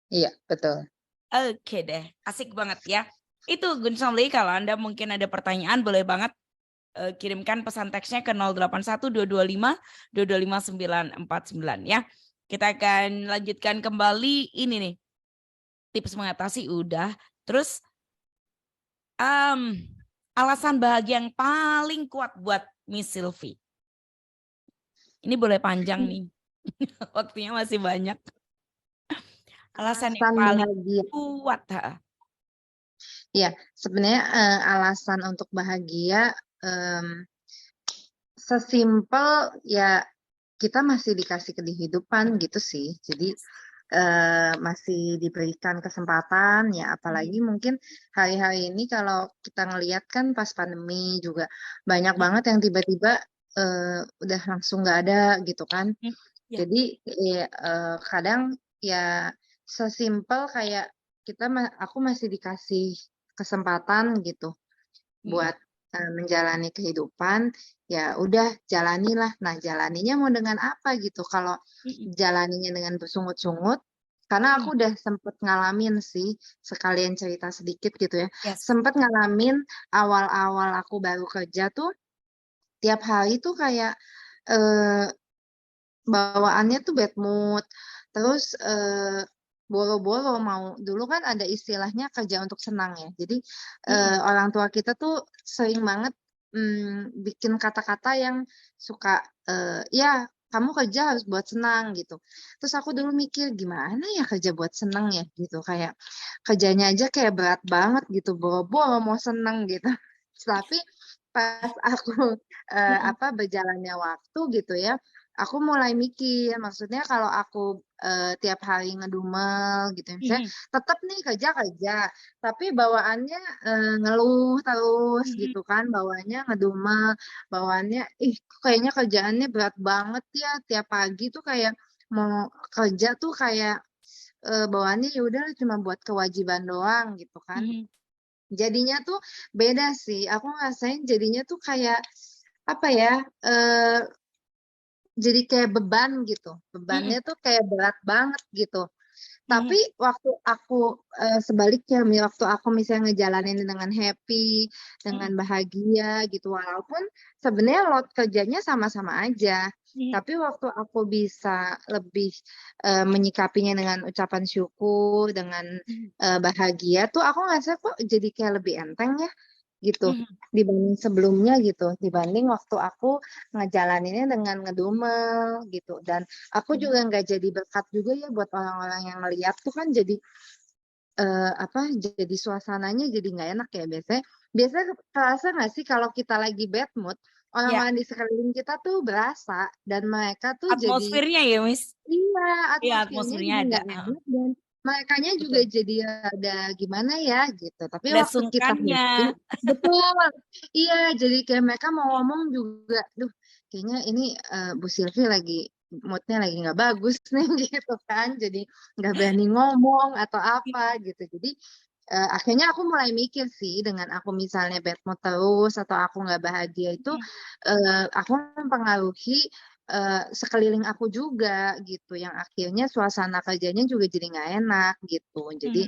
Iya, betul. Oke deh, asik banget ya. Itu Gun Somli, kalau Anda mungkin ada pertanyaan boleh banget kirimkan pesan teksnya ke 081225 225 949 ya. Kita akan lanjutkan kembali ini nih. Tips mengatasi udah. Terus alasan bahagia yang paling kuat buat Miss Sylvie. Ini boleh panjang nih. Waktunya masih banyak. Alasan yang Alasan paling bahagia. kuat. Ya, sebenarnya alasan untuk bahagia sesimpel ya kita masih dikasih kehidupan gitu sih. Jadi masih diberikan kesempatan ya, apalagi mungkin hari-hari ini kalau kita ngelihat kan pas pandemi juga banyak banget yang tiba-tiba udah langsung nggak ada gitu kan. Ya. Jadi kadang ya sesimpel kayak aku masih dikasih kesempatan gitu buat menjalani kehidupan, ya udah jalanilah. Nah, jalaninya mau dengan apa gitu. Kalau jalaninya dengan bersungut-sungut, karena aku udah sempet ngalamin sih, sekalian cerita sedikit gitu ya. Yes. Sempet ngalamin awal-awal aku baru kerja tuh, tiap hari tuh kayak bawaannya tuh bad mood, terus boro-boro mau dulu kan ada istilahnya kerja untuk senang ya. Jadi orang tua kita tuh sering banget bikin kata-kata yang suka ya kamu kerja harus buat senang gitu. Terus aku dulu mikir gimana ya kerja buat senang ya gitu, kayak kerjanya aja kayak berat banget gitu, boro-boro mau senang gitu. Tapi pas aku berjalannya waktu gitu ya, aku mulai mikir, maksudnya kalau aku tiap hari ngedumel gitu ya, misalnya tetap nih kerja, tapi bawaannya ngeluh terus gitu kan, bawaannya ngedumel, bawaannya ih kayaknya kerjaannya berat banget ya, tiap pagi tuh kayak mau kerja tuh kayak bawaannya ya udah cuma buat kewajiban doang gitu kan. Jadinya tuh beda sih, aku ngerasain jadinya tuh kayak apa ya, jadi kayak beban gitu, bebannya tuh kayak berat banget gitu. Tapi waktu aku sebaliknya, waktu aku misalnya ngejalanin dengan happy, dengan bahagia gitu, walaupun sebenarnya load kerjanya sama-sama aja, tapi waktu aku bisa lebih menyikapinya dengan ucapan syukur, dengan bahagia tuh aku ngerasa kok jadi kayak lebih enteng ya gitu dibanding sebelumnya gitu, dibanding waktu aku ngejalaninnya dengan ngedumel gitu. Dan aku juga nggak jadi berkat juga ya buat orang-orang yang ngeliat tuh kan jadi jadi suasananya jadi nggak enak ya. Biasanya kerasa nggak sih kalau kita lagi bad mood, Ya, orang-orang di sekeliling kita tuh berasa dan mereka tuh jadi atmosfernya ya, Miss. iya, Iya, atmosfernya atmosfernya jadi ada. nggak enak dan merekanya juga Betul. jadi ada gimana ya gitu. Tapi Ada waktu kita sungkannya. happy, betul, iya jadi kayak mereka mau ngomong juga, duh kayaknya ini Bu Sylvie lagi moodnya lagi nggak bagus nih gitu kan. Jadi nggak berani ngomong atau apa gitu. Jadi akhirnya aku mulai mikir sih dengan aku misalnya bad mood terus atau aku nggak bahagia itu aku mempengaruhi sekeliling aku juga gitu, yang akhirnya suasana kerjanya juga jadi nggak enak gitu. Jadi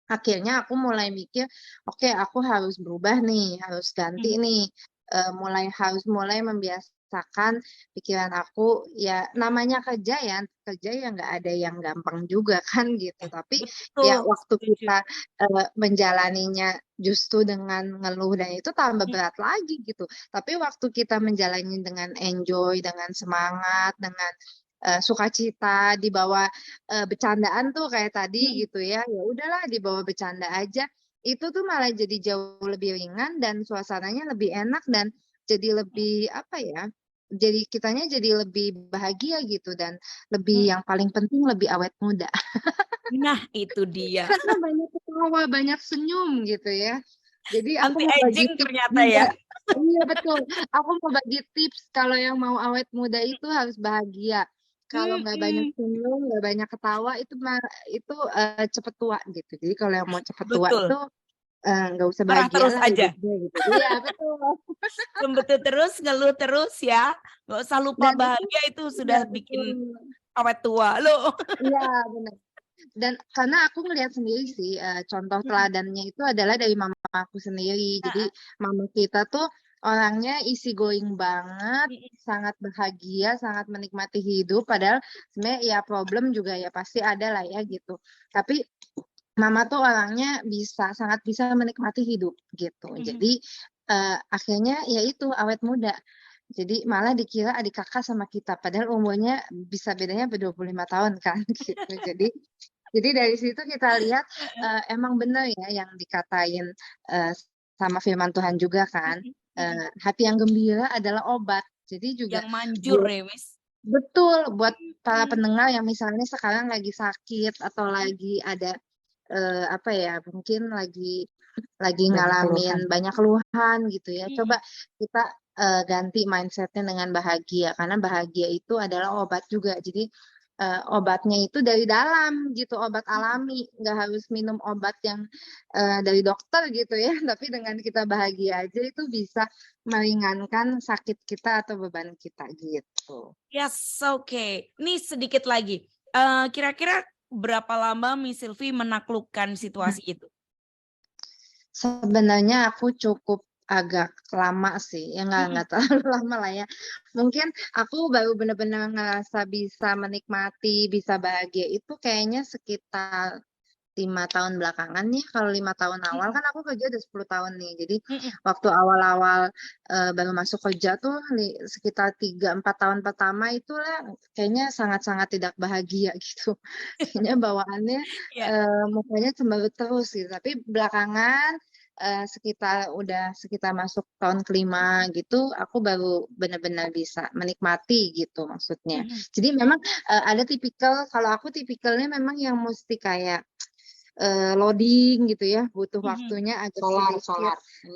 akhirnya aku mulai mikir, oke aku harus berubah nih, harus ganti nih, harus mulai membiasakan memaksakan pikiran aku, ya namanya kerja ya nggak ada yang gampang juga kan gitu. Tapi ya Betul, waktu setuju. kita menjalaninya justru dengan ngeluh dan itu tambah berat lagi gitu. Tapi waktu kita menjalani dengan enjoy, dengan semangat, dengan sukacita, dibawa bercandaan tuh kayak tadi gitu ya, ya udahlah dibawa bercanda aja. Itu tuh malah jadi jauh lebih ringan dan suasananya lebih enak dan jadi lebih apa ya, jadi kitanya jadi lebih bahagia gitu dan lebih yang paling penting lebih awet muda. Nah, itu dia. Karena banyak ketawa, banyak senyum gitu ya. Jadi aku Anti mau bagi aging tips ternyata ya. juga. Iya betul. Aku mau bagi tips kalau yang mau awet muda itu harus bahagia. Kalau nggak banyak Mm-mm. senyum, nggak banyak ketawa itu cepet tua gitu. Jadi kalau yang mau cepet tua itu Betul. nggak usah Marah bahagia terus lah aja. hidupnya gitu. Iya betul. Lembut terus, ngeluh terus ya. Nggak usah lupa Dan itu bahagia, itu iya sudah betul. bikin awet tua loh. Iya benar. Dan karena aku ngelihat sendiri sih, contoh Mm-mm. teladannya itu adalah dari mama aku sendiri. Jadi Ah, mama kita tuh orangnya easy going banget, mm-mm. sangat bahagia, sangat menikmati hidup. Padahal sebenarnya ya problem juga ya pasti ada lah ya gitu. Tapi mama tuh orangnya sangat bisa menikmati hidup gitu. Mm-mm. Jadi akhirnya ya itu awet muda. Jadi malah dikira adik kakak sama kita, padahal umurnya bisa bedanya 25 tahun kan gitu. Jadi dari situ kita lihat emang benar ya yang dikatain eh, sama firman Tuhan juga kan, Mm-mm. Mm-mm. hati yang gembira adalah obat. Jadi juga Yang manjur buat ya, Miss. betul buat para Mm-mm. pendengar yang misalnya sekarang lagi sakit atau lagi ada apa ya mungkin lagi ngalamin banyak keluhan gitu ya. Coba Mm-mm. kita ganti mindsetnya dengan bahagia karena bahagia itu adalah obat juga. Jadi obatnya itu dari dalam gitu, obat alami, nggak harus minum obat yang dari dokter gitu ya. Tapi dengan kita bahagia aja itu bisa meringankan sakit kita atau beban kita gitu. Yes, oke. Nih sedikit lagi. Kira-kira berapa lama Miss Sylvie menaklukkan situasi itu? Sebenarnya aku cukup agak lama sih, ya Mm-mm. nggak terlalu lama lah ya. Mungkin aku baru benar-benar ngerasa bisa menikmati, bisa bahagia itu kayaknya sekitar 5 tahun belakangan nih. Kalau 5 tahun awal Mm-mm. kan aku kerja udah 10 tahun nih. Jadi Mm-mm. waktu awal-awal baru masuk kerja tuh sekitar 3-4 tahun pertama itulah kayaknya sangat-sangat tidak bahagia gitu. Kayaknya bawaannya Ya. mukanya cemberut terus gitu. Tapi belakangan sekitar masuk tahun kelima gitu, aku baru benar-benar bisa menikmati gitu maksudnya. Mm-mm. Jadi memang ada kalau aku tipikalnya memang yang mesti kayak loading gitu ya, butuh Mm-mm. waktunya agak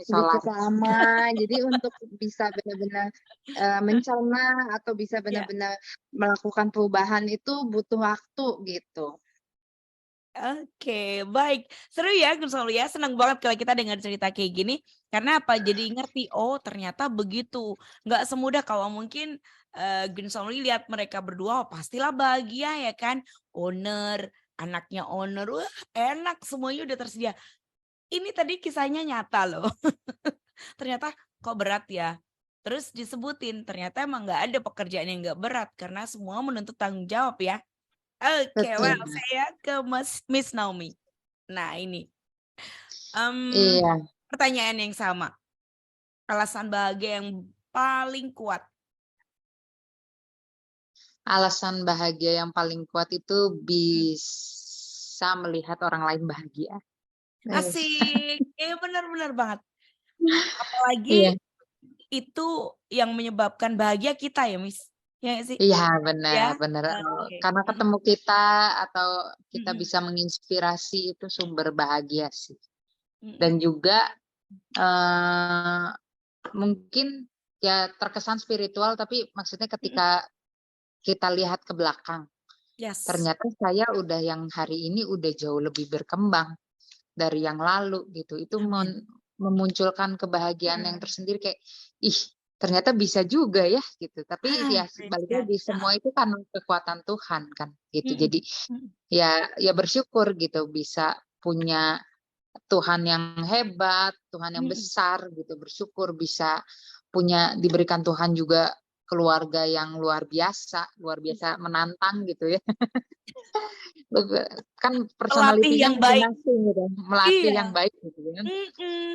sedikit lama. Jadi untuk bisa benar-benar mencerna atau bisa Ya. benar-benar melakukan perubahan itu butuh waktu gitu. Oke, baik. Seru ya, Gun Soli ya. Senang banget kalau kita dengar cerita kayak gini. Karena apa? Jadi ngerti, oh ternyata begitu. Nggak semudah kalau mungkin Gun Soli lihat mereka berdua, oh, pastilah bahagia ya kan. Owner, anaknya owner, wah enak semuanya udah tersedia. Ini tadi kisahnya nyata loh. Ternyata kok berat ya. Terus disebutin, ternyata emang nggak ada pekerjaan yang nggak berat. Karena semua menuntut tanggung jawab ya. Oke, Betul. well saya ke Miss Naomi. Nah ini Iya, pertanyaan yang sama. Alasan bahagia yang paling kuat. Alasan bahagia yang paling kuat itu Hmm. bisa melihat orang lain bahagia. Asik, benar-benar banget. Iya, Apalagi itu yang menyebabkan bahagia kita ya, Miss. Ya nggak sih? iya benar, Ya. benar. Oke. Karena ketemu kita atau kita Mm-mm. bisa menginspirasi itu sumber bahagia sih. Mm-mm. Dan juga eh, mungkin ya terkesan spiritual, tapi maksudnya Mm-mm. ketika kita lihat ke belakang, Yes. ternyata saya udah yang hari ini udah jauh lebih berkembang dari yang lalu gitu. Itu Amin. memunculkan kebahagiaan yang tersendiri kayak ih ternyata bisa juga ya gitu. Tapi ya Praise balik God. lagi semua itu karena kekuatan Tuhan kan gitu. Mm-mm. Jadi Mm-mm. ya bersyukur gitu bisa punya Tuhan yang hebat, Tuhan yang Mm-mm. besar gitu. Bersyukur bisa diberikan Tuhan juga keluarga yang luar biasa menantang gitu ya. Kan Pelatih personalitinya yang baik. masing-masing gitu, melatih Iya. yang baik gitu kan.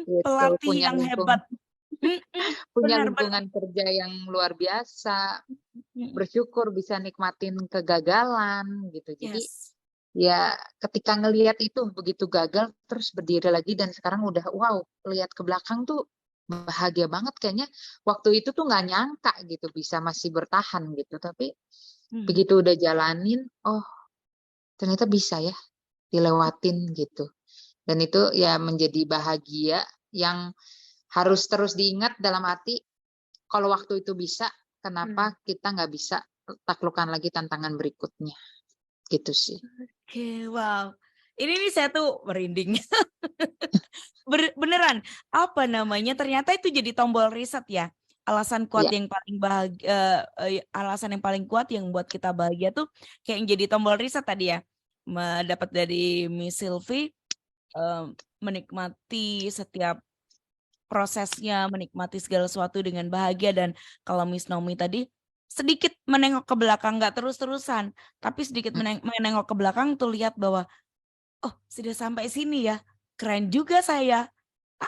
Gitu, Pelatih yang hebat. punya Benar-benar. lingkungan kerja yang luar biasa, bersyukur bisa nikmatin kegagalan gitu. Jadi Yes. ya ketika ngelihat itu begitu gagal terus berdiri lagi dan sekarang udah wow, lihat ke belakang tuh bahagia banget kayaknya. Waktu itu tuh nggak nyangka gitu bisa masih bertahan gitu, tapi begitu udah jalanin, oh ternyata bisa ya dilewatin gitu. Dan itu ya menjadi bahagia yang harus terus diingat dalam arti kalau waktu itu bisa, kenapa kita nggak bisa taklukkan lagi tantangan berikutnya gitu sih. Oke, wow. Ini nih saya tuh merinding. Beneran, apa namanya? Ternyata itu jadi tombol riset ya. Alasan kuat Ya, yang paling bahagia, alasan yang paling kuat yang buat kita bahagia tuh kayak yang jadi tombol riset tadi ya. Dapat dari Miss Sylvie, menikmati setiap prosesnya, menikmati segala sesuatu dengan bahagia. Dan kalau Miss Naomi tadi sedikit menengok ke belakang, nggak terus-terusan, tapi sedikit menengok ke belakang tuh lihat bahwa oh sudah sampai sini ya, keren juga saya.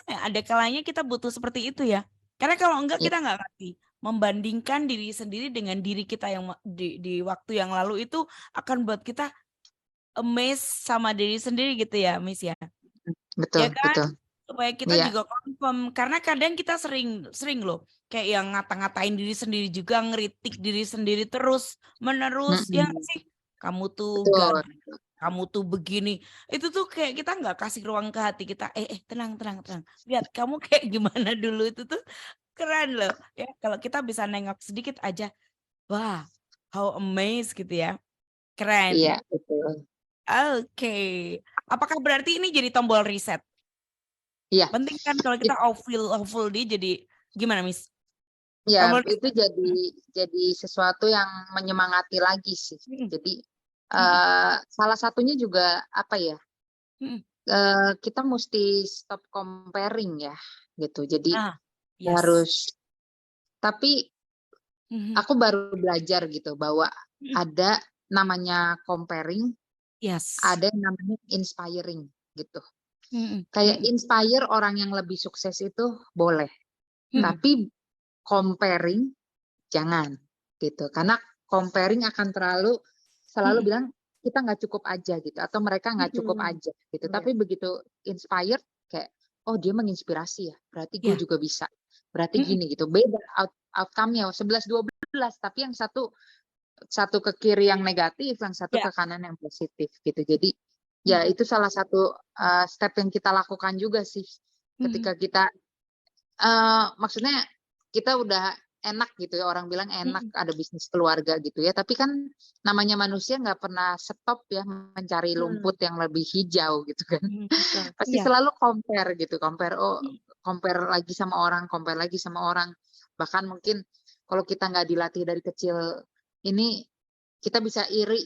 Ada kalanya kita butuh seperti itu ya, karena kalau enggak ya, kita nggak ngerti. Membandingkan diri sendiri dengan diri kita yang di waktu yang lalu itu akan buat kita amazed sama diri sendiri gitu ya, Miss ya. betul, Ya kan? betul. Supaya kita Iya, juga confirm, karena kadang kita sering loh kayak yang ngata-ngatain diri sendiri juga, ngeritik diri sendiri terus menerus ya nggak sih, kamu tuh betul. gagal, kamu tuh begini. Itu tuh kayak kita nggak kasih ruang ke hati kita. Tenang tenang tenang, lihat kamu kayak gimana dulu. Itu tuh keren loh ya, kalau kita bisa nengok sedikit aja, wah how amazed gitu ya, Iya, keren. betul. Oke, apakah berarti ini jadi tombol reset? Iya, Penting kan kalau kita it- awful dia jadi gimana, Miss? ya Tombol itu reset. jadi sesuatu yang menyemangati lagi sih. Mm, Jadi mm, salah satunya juga apa ya? mm. Kita mesti stop comparing ya, gitu. Jadi Yes. harus. Tapi Mhm, aku baru belajar gitu bahwa mm. ada namanya comparing, Yes. ada yang namanya inspiring gitu. Mm, Kayak mm, inspire orang yang lebih sukses itu boleh, mm, tapi comparing jangan gitu. Karena comparing akan selalu mm, bilang kita nggak cukup aja gitu, atau mereka nggak cukup aja gitu. Iya. Tapi begitu inspired kayak oh dia menginspirasi ya, berarti gue ya. juga bisa. Berarti Mm, gini gitu. Beda outcome-nya 11-12, tapi yang satu ke kiri yang negatif, yang satu ya. ke kanan yang positif gitu. Jadi ya Mm, itu salah satu step yang kita lakukan juga sih mm, ketika kita maksudnya kita udah enak gitu ya, orang bilang enak mm, ada bisnis keluarga gitu ya, tapi kan namanya manusia nggak pernah stop ya mencari lumput yang lebih hijau gitu kan. betul. Pasti Iya. selalu compare gitu, compare Mm, compare lagi sama orang, compare lagi sama orang. Bahkan mungkin kalau kita nggak dilatih dari kecil ini, kita bisa iri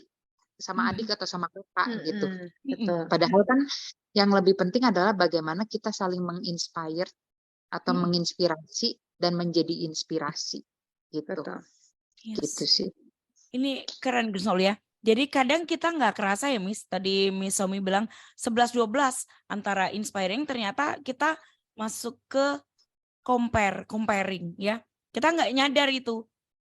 sama mm, adik atau sama kakak gitu. mm, Betul. Padahal kan yang lebih penting adalah bagaimana kita saling menginspire atau mm. menginspirasi dan menjadi inspirasi gitu. Betul. Gitu Yes. sih. Ini keren Gusnol ya. Jadi kadang kita nggak kerasa ya, Miss. Tadi Miss Somi bilang 11-12 antara inspiring, ternyata kita masuk ke comparing ya. Kita nggak nyadar itu.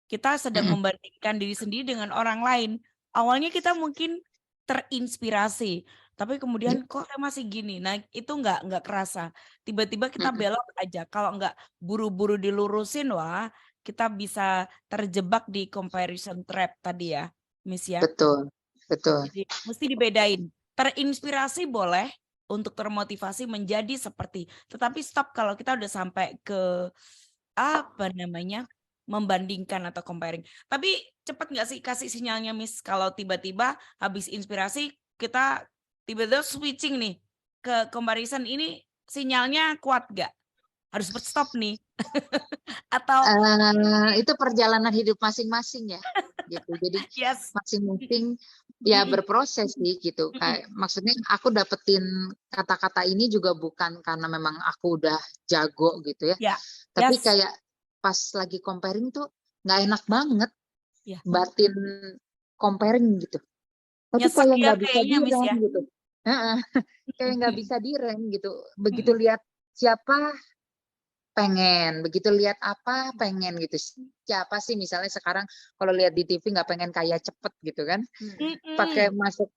Kita sedang Mm-mm. membandingkan diri sendiri dengan orang lain. Awalnya kita mungkin terinspirasi, tapi kemudian kok saya masih gini. Nah, itu nggak kerasa. Tiba-tiba kita Mm-mm. belok aja. Kalau nggak buru-buru dilurusin, wah, kita bisa terjebak di comparison trap tadi ya, Miss ya. Betul, betul. Jadi mesti dibedain. Terinspirasi boleh untuk termotivasi menjadi seperti, tetapi stop kalau kita udah sampai ke apa namanya, membandingkan atau comparing. Tapi cepat nggak sih kasih sinyalnya, Miss, kalau tiba-tiba habis inspirasi kita tiba-tiba switching nih ke comparison, ini sinyalnya kuat nggak? Harus stop nih atau Itu perjalanan hidup masing-masing ya, gitu. Jadi yes. masing-masing ya Mm-mm, berproses sih gitu. mm-mm. Kayak maksudnya aku dapetin kata-kata ini juga bukan karena memang aku udah jago gitu ya. Ya, Tapi yes. kayak pas lagi comparing tuh nggak enak banget Ya. batin comparing gitu. Tapi Nyesek kayak ya nggak bisa kayaknya Miss direm ya. gitu. Kayak nggak bisa direm gitu. Begitu lihat siapa pengen, begitu lihat apa pengen gitu. Siapa sih misalnya sekarang kalau lihat di TV nggak pengen kaya cepet gitu kan? Pakai masuk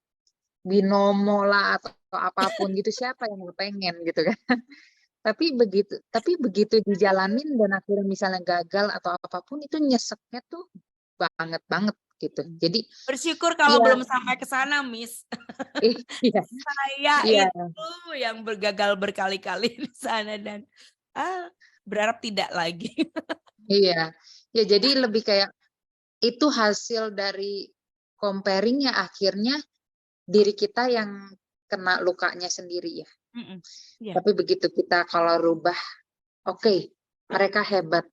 binomo lah atau apapun gitu, siapa yang nggak pengen gitu kan? Tapi begitu dijalanin dan akhirnya misalnya gagal atau apapun itu nyeseknya tuh banget banget gitu. Jadi Bersyukur kalau ya belum sampai ke sana, Miss. iya Saya iya itu yang bergagal berkali-kali di sana dan berharap tidak lagi. iya ya, jadi lebih kayak itu hasil dari comparing ya, akhirnya diri kita yang kena lukanya sendiri ya. Ya. Tapi begitu kita kalau rubah, oke, mereka hebat.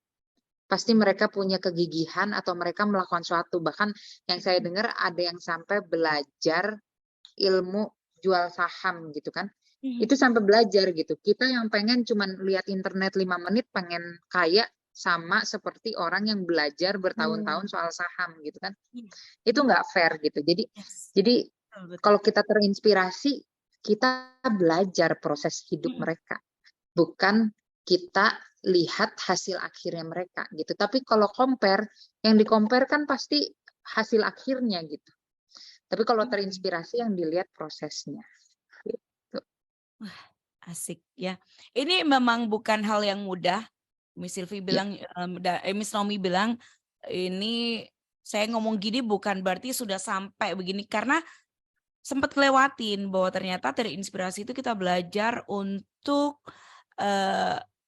Pasti mereka punya kegigihan atau mereka melakukan suatu. Bahkan yang saya dengar ada yang sampai belajar ilmu jual saham gitu kan. Itu sampai belajar gitu. Kita yang pengen cuman lihat internet 5 menit pengen kaya, sama seperti orang yang belajar bertahun-tahun soal saham gitu kan. Itu nggak fair gitu. Jadi kalau kita terinspirasi, kita belajar proses hidup mereka, bukan kita lihat hasil akhirnya mereka gitu. Tapi kalau compare, yang di-compare kan pasti hasil akhirnya gitu. Tapi kalau terinspirasi yang dilihat prosesnya. Gitu. Wah, asik ya. Ini memang bukan hal yang mudah. Miss Sylvie Ya. bilang, Miss Nomi bilang, ini saya ngomong gini bukan berarti sudah sampai begini, karena sempat ngelewatin bahwa ternyata terinspirasi itu kita belajar untuk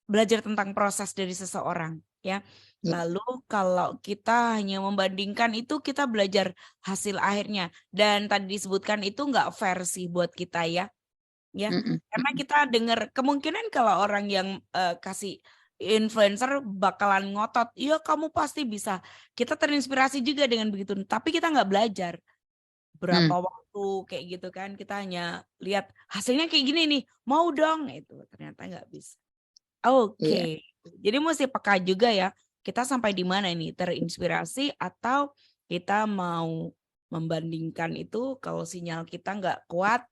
belajar tentang proses dari seseorang ya. Lalu kalau kita hanya membandingkan itu, kita belajar hasil akhirnya. Dan tadi disebutkan itu nggak fair sih buat kita ya. Karena kita dengar kemungkinan kalau orang yang kasih influencer bakalan ngotot, iya kamu pasti bisa. Kita terinspirasi juga dengan begitu, tapi kita nggak belajar berapa waktu kayak gitu kan. Kita hanya lihat hasilnya kayak gini nih, mau dong, itu ternyata nggak bisa. Oke. Jadi mesti peka juga ya, kita sampai di mana ini, terinspirasi atau kita mau membandingkan itu. Kalau sinyal kita nggak kuat,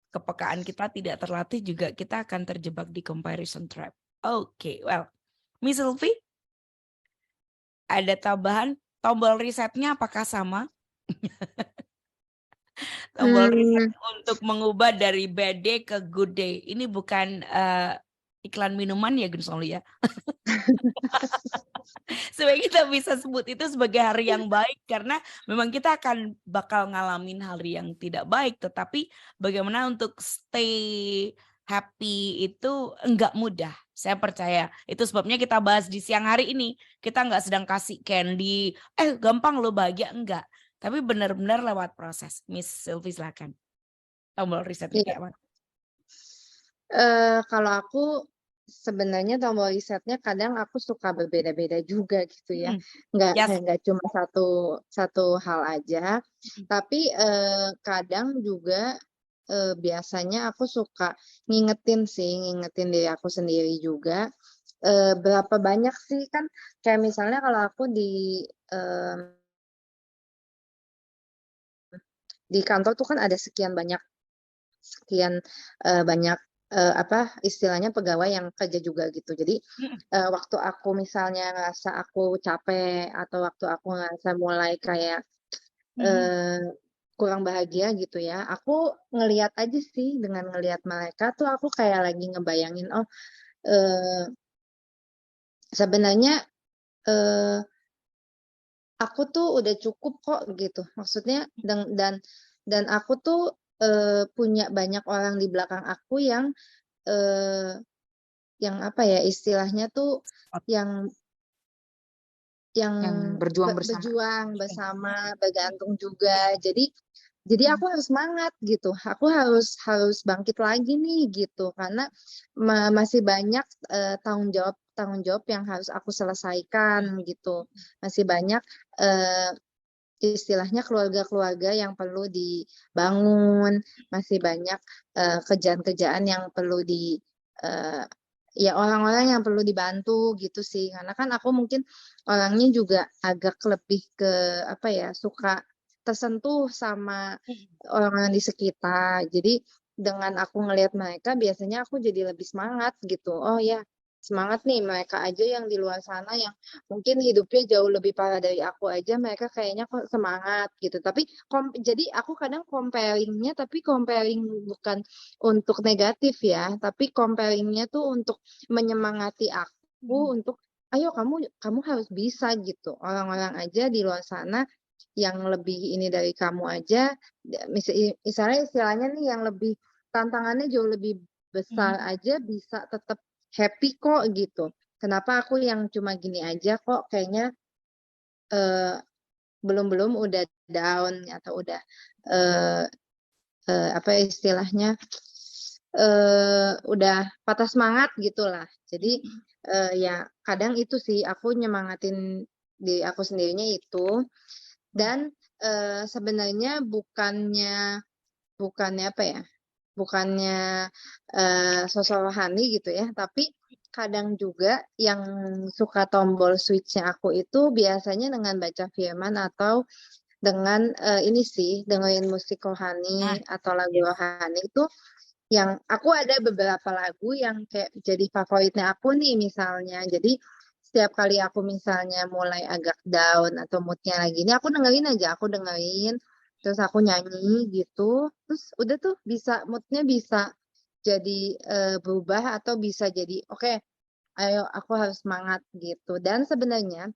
kepekaan kita tidak terlatih, juga kita akan terjebak di comparison trap. Oke, well, Miss Sylvie, ada tambahan, tombol resetnya apakah sama? Tombol reset untuk mengubah dari bad day ke good day. Ini bukan iklan minuman ya, Gunsoli ya. Supaya kita bisa sebut itu sebagai hari yang baik, karena memang kita akan bakal ngalamin hari yang tidak baik, tetapi bagaimana untuk stay happy itu enggak mudah. Saya percaya itu sebabnya kita bahas di siang hari ini. Kita enggak sedang kasih candy, gampang lo bahagia, enggak. Tapi benar-benar lewat proses. Miss Sylvie silakan. Tombol resetnya kayak apa? Kalau aku sebenarnya tombol resetnya kadang aku suka berbeda-beda juga gitu ya. Nggak cuma satu hal aja. Tapi kadang juga biasanya aku suka ngingetin diri aku sendiri juga. Berapa banyak sih kan, kayak misalnya kalau aku di kantor tuh kan ada sekian banyak istilahnya pegawai yang kerja juga gitu. Jadi waktu aku misalnya ngerasa aku capek atau waktu aku ngerasa mulai kayak kurang bahagia gitu ya, aku ngelihat aja sih, dengan ngelihat mereka tuh aku kayak lagi ngebayangin, sebenarnya aku tuh udah cukup kok gitu. Maksudnya dan aku tuh punya banyak orang di belakang aku yang apa ya istilahnya tuh, yang berjuang bersama, bergantung juga. Jadi aku harus semangat gitu. Aku harus bangkit lagi nih gitu, karena masih banyak tanggung jawab yang harus aku selesaikan gitu. Masih banyak istilahnya keluarga-keluarga yang perlu dibangun, masih banyak kerjaan-kerjaan yang perlu ya orang-orang yang perlu dibantu gitu sih. Karena kan aku mungkin orangnya juga agak lebih ke apa ya, suka tersentuh sama orang-orang di sekitar. Jadi dengan aku ngelihat mereka biasanya aku jadi lebih semangat gitu. Oh ya, semangat nih mereka aja yang di luar sana yang mungkin hidupnya jauh lebih parah dari aku aja, mereka kayaknya kok semangat gitu. Tapi jadi aku kadang comparingnya, tapi comparing bukan untuk negatif ya, tapi comparingnya tuh untuk menyemangati aku untuk ayo kamu harus bisa gitu. Orang-orang aja di luar sana yang lebih ini dari kamu aja, misalnya istilahnya nih yang lebih tantangannya jauh lebih besar aja bisa tetap happy kok gitu. Kenapa aku yang cuma gini aja kok kayaknya belum udah down atau udah apa istilahnya udah patah semangat gitulah. Jadi ya kadang itu sih aku nyemangatin di aku sendirinya itu. Dan sebenarnya bukannya apa ya, bukannya sosok rohani gitu ya, tapi kadang juga yang suka tombol switch-nya aku itu biasanya dengan baca firman atau dengan ini sih dengerin musik rohani atau lagu rohani itu yang aku ada beberapa lagu yang kayak jadi favoritnya aku nih misalnya. Jadi setiap kali aku misalnya mulai agak down atau moodnya lagi ini aku dengerin terus aku nyanyi gitu terus udah tuh bisa moodnya bisa jadi berubah atau bisa jadi oke, ayo aku harus semangat gitu. Dan sebenarnya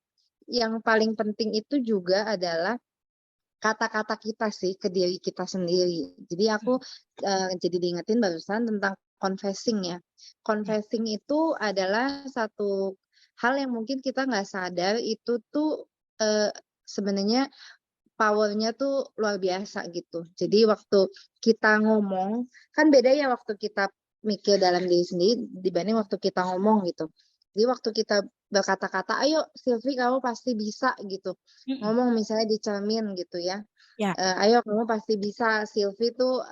yang paling penting itu juga adalah kata-kata kita sih ke diri kita sendiri. Jadi aku jadi diingetin barusan tentang confessing ya. Confessing itu adalah satu hal yang mungkin kita nggak sadar itu tuh sebenarnya power-nya tuh luar biasa gitu. Jadi waktu kita ngomong, kan beda ya waktu kita mikir dalam diri sendiri dibanding waktu kita ngomong gitu. Jadi waktu kita berkata-kata, ayo Silvi kamu pasti bisa gitu. Ngomong misalnya di cermin gitu ya. Ayo kamu pasti bisa, Silvi tuh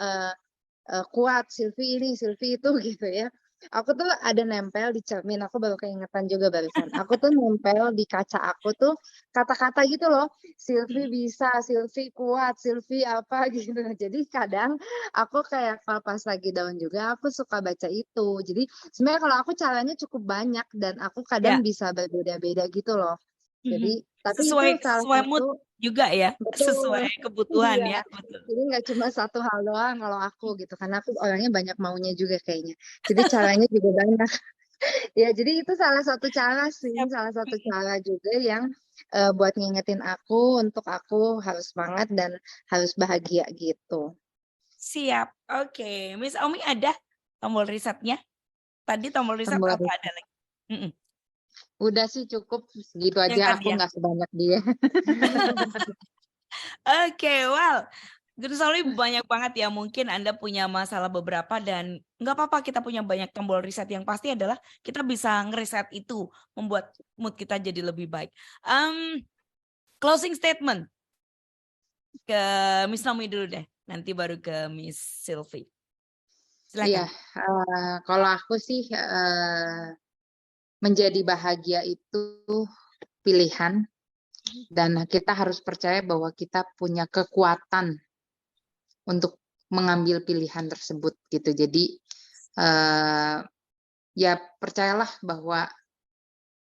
kuat, Silvi ini, Silvi itu gitu ya. Aku tuh ada nempel di cermin, aku baru keingetan juga barusan. Aku tuh nempel di kaca aku tuh kata-kata gitu loh. Silvi bisa, Silvi kuat, Silvi apa gitu. Jadi kadang aku kayak kalau pas lagi down juga aku suka baca itu. Jadi sebenarnya kalau aku caranya cukup banyak dan aku kadang bisa berbeda-beda gitu loh. Jadi tapi itu salah sesuai mood satu juga ya, betul. sesuai kebutuhan Iya. ya. Betul. Jadi nggak cuma satu hal doang kalau aku gitu, karena aku orangnya banyak maunya juga kayaknya. Jadi caranya juga banyak. Ya, jadi itu salah satu cara sih, salah satu cara juga yang buat ngingetin aku untuk aku harus semangat dan harus bahagia gitu. Siap, oke. Miss Omi ada tombol risetnya? Tadi tombol riset Tombol apa riset. ada lagi? Udah sih cukup segitu Yang aja, tadi aku ya? nggak sebanyak dia. Oke, well, Gus Solih banyak banget ya. Mungkin Anda punya masalah beberapa dan nggak apa-apa kita punya banyak tombol riset. Yang pasti adalah kita bisa ngeriset itu, membuat mood kita jadi lebih baik. Closing statement ke Miss Nomi dulu deh. Nanti baru ke Miss Sylvie. Iya, Silakan. kalau aku sih menjadi bahagia itu pilihan dan kita harus percaya bahwa kita punya kekuatan untuk mengambil pilihan tersebut gitu. Jadi ya percayalah bahwa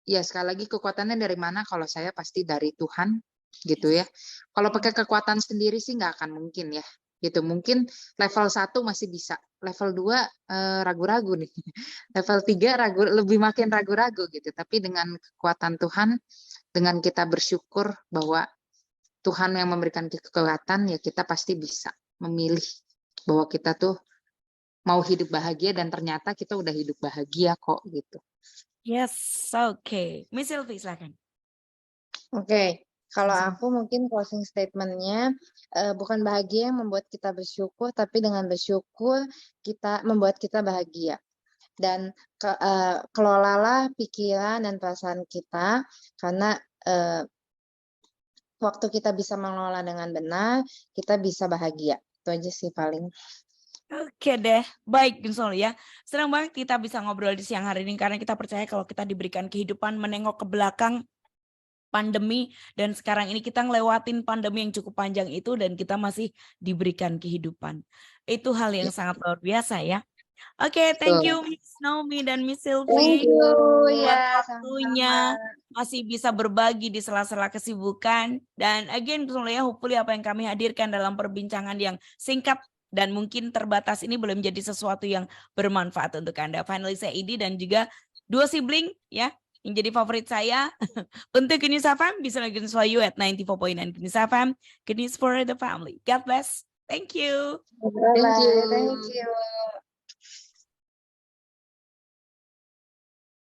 ya sekali lagi kekuatannya dari mana? Kalau saya pasti dari Tuhan gitu ya. Kalau pakai kekuatan sendiri sih nggak akan mungkin ya. Gitu. Mungkin level 1 masih bisa. Level 2 ragu-ragu nih. Level 3 lebih makin ragu-ragu gitu. Tapi dengan kekuatan Tuhan, dengan kita bersyukur bahwa Tuhan yang memberikan kekuatan, ya kita pasti bisa memilih bahwa kita tuh mau hidup bahagia dan ternyata kita udah hidup bahagia kok gitu. Yes, oke. Miss Sylvie silakan. Oke. Kalau aku mungkin closing statement-nya bukan bahagia yang membuat kita bersyukur, tapi dengan bersyukur kita membuat kita bahagia. Dan kelolalah pikiran dan perasaan kita, karena waktu kita bisa mengelola dengan benar, kita bisa bahagia. Itu aja sih paling. Oke deh, baik Gunsol ya. Senang banget kita bisa ngobrol di siang hari ini karena kita percaya kalau kita diberikan kehidupan menengok ke belakang pandemi dan sekarang ini kita ngelewatin pandemi yang cukup panjang itu dan kita masih diberikan kehidupan. Itu hal yang sangat luar biasa ya. Oke, thank you Miss Naomi dan Miss Thank Sylvie you buat ya, waktunya, sama-sama. masih bisa berbagi di sela-sela kesibukan. Dan again, ya, hopefully apa yang kami hadirkan dalam perbincangan yang singkat dan mungkin terbatas ini belum jadi sesuatu yang bermanfaat untuk Anda. Finally, saya Idi dan juga dua sibling ya yang jadi favorit saya untuk Good News FM bisa lagi for you at 94.9 Good News FM, Good News for the family. God bless. Thank you. Thank you. Thank you.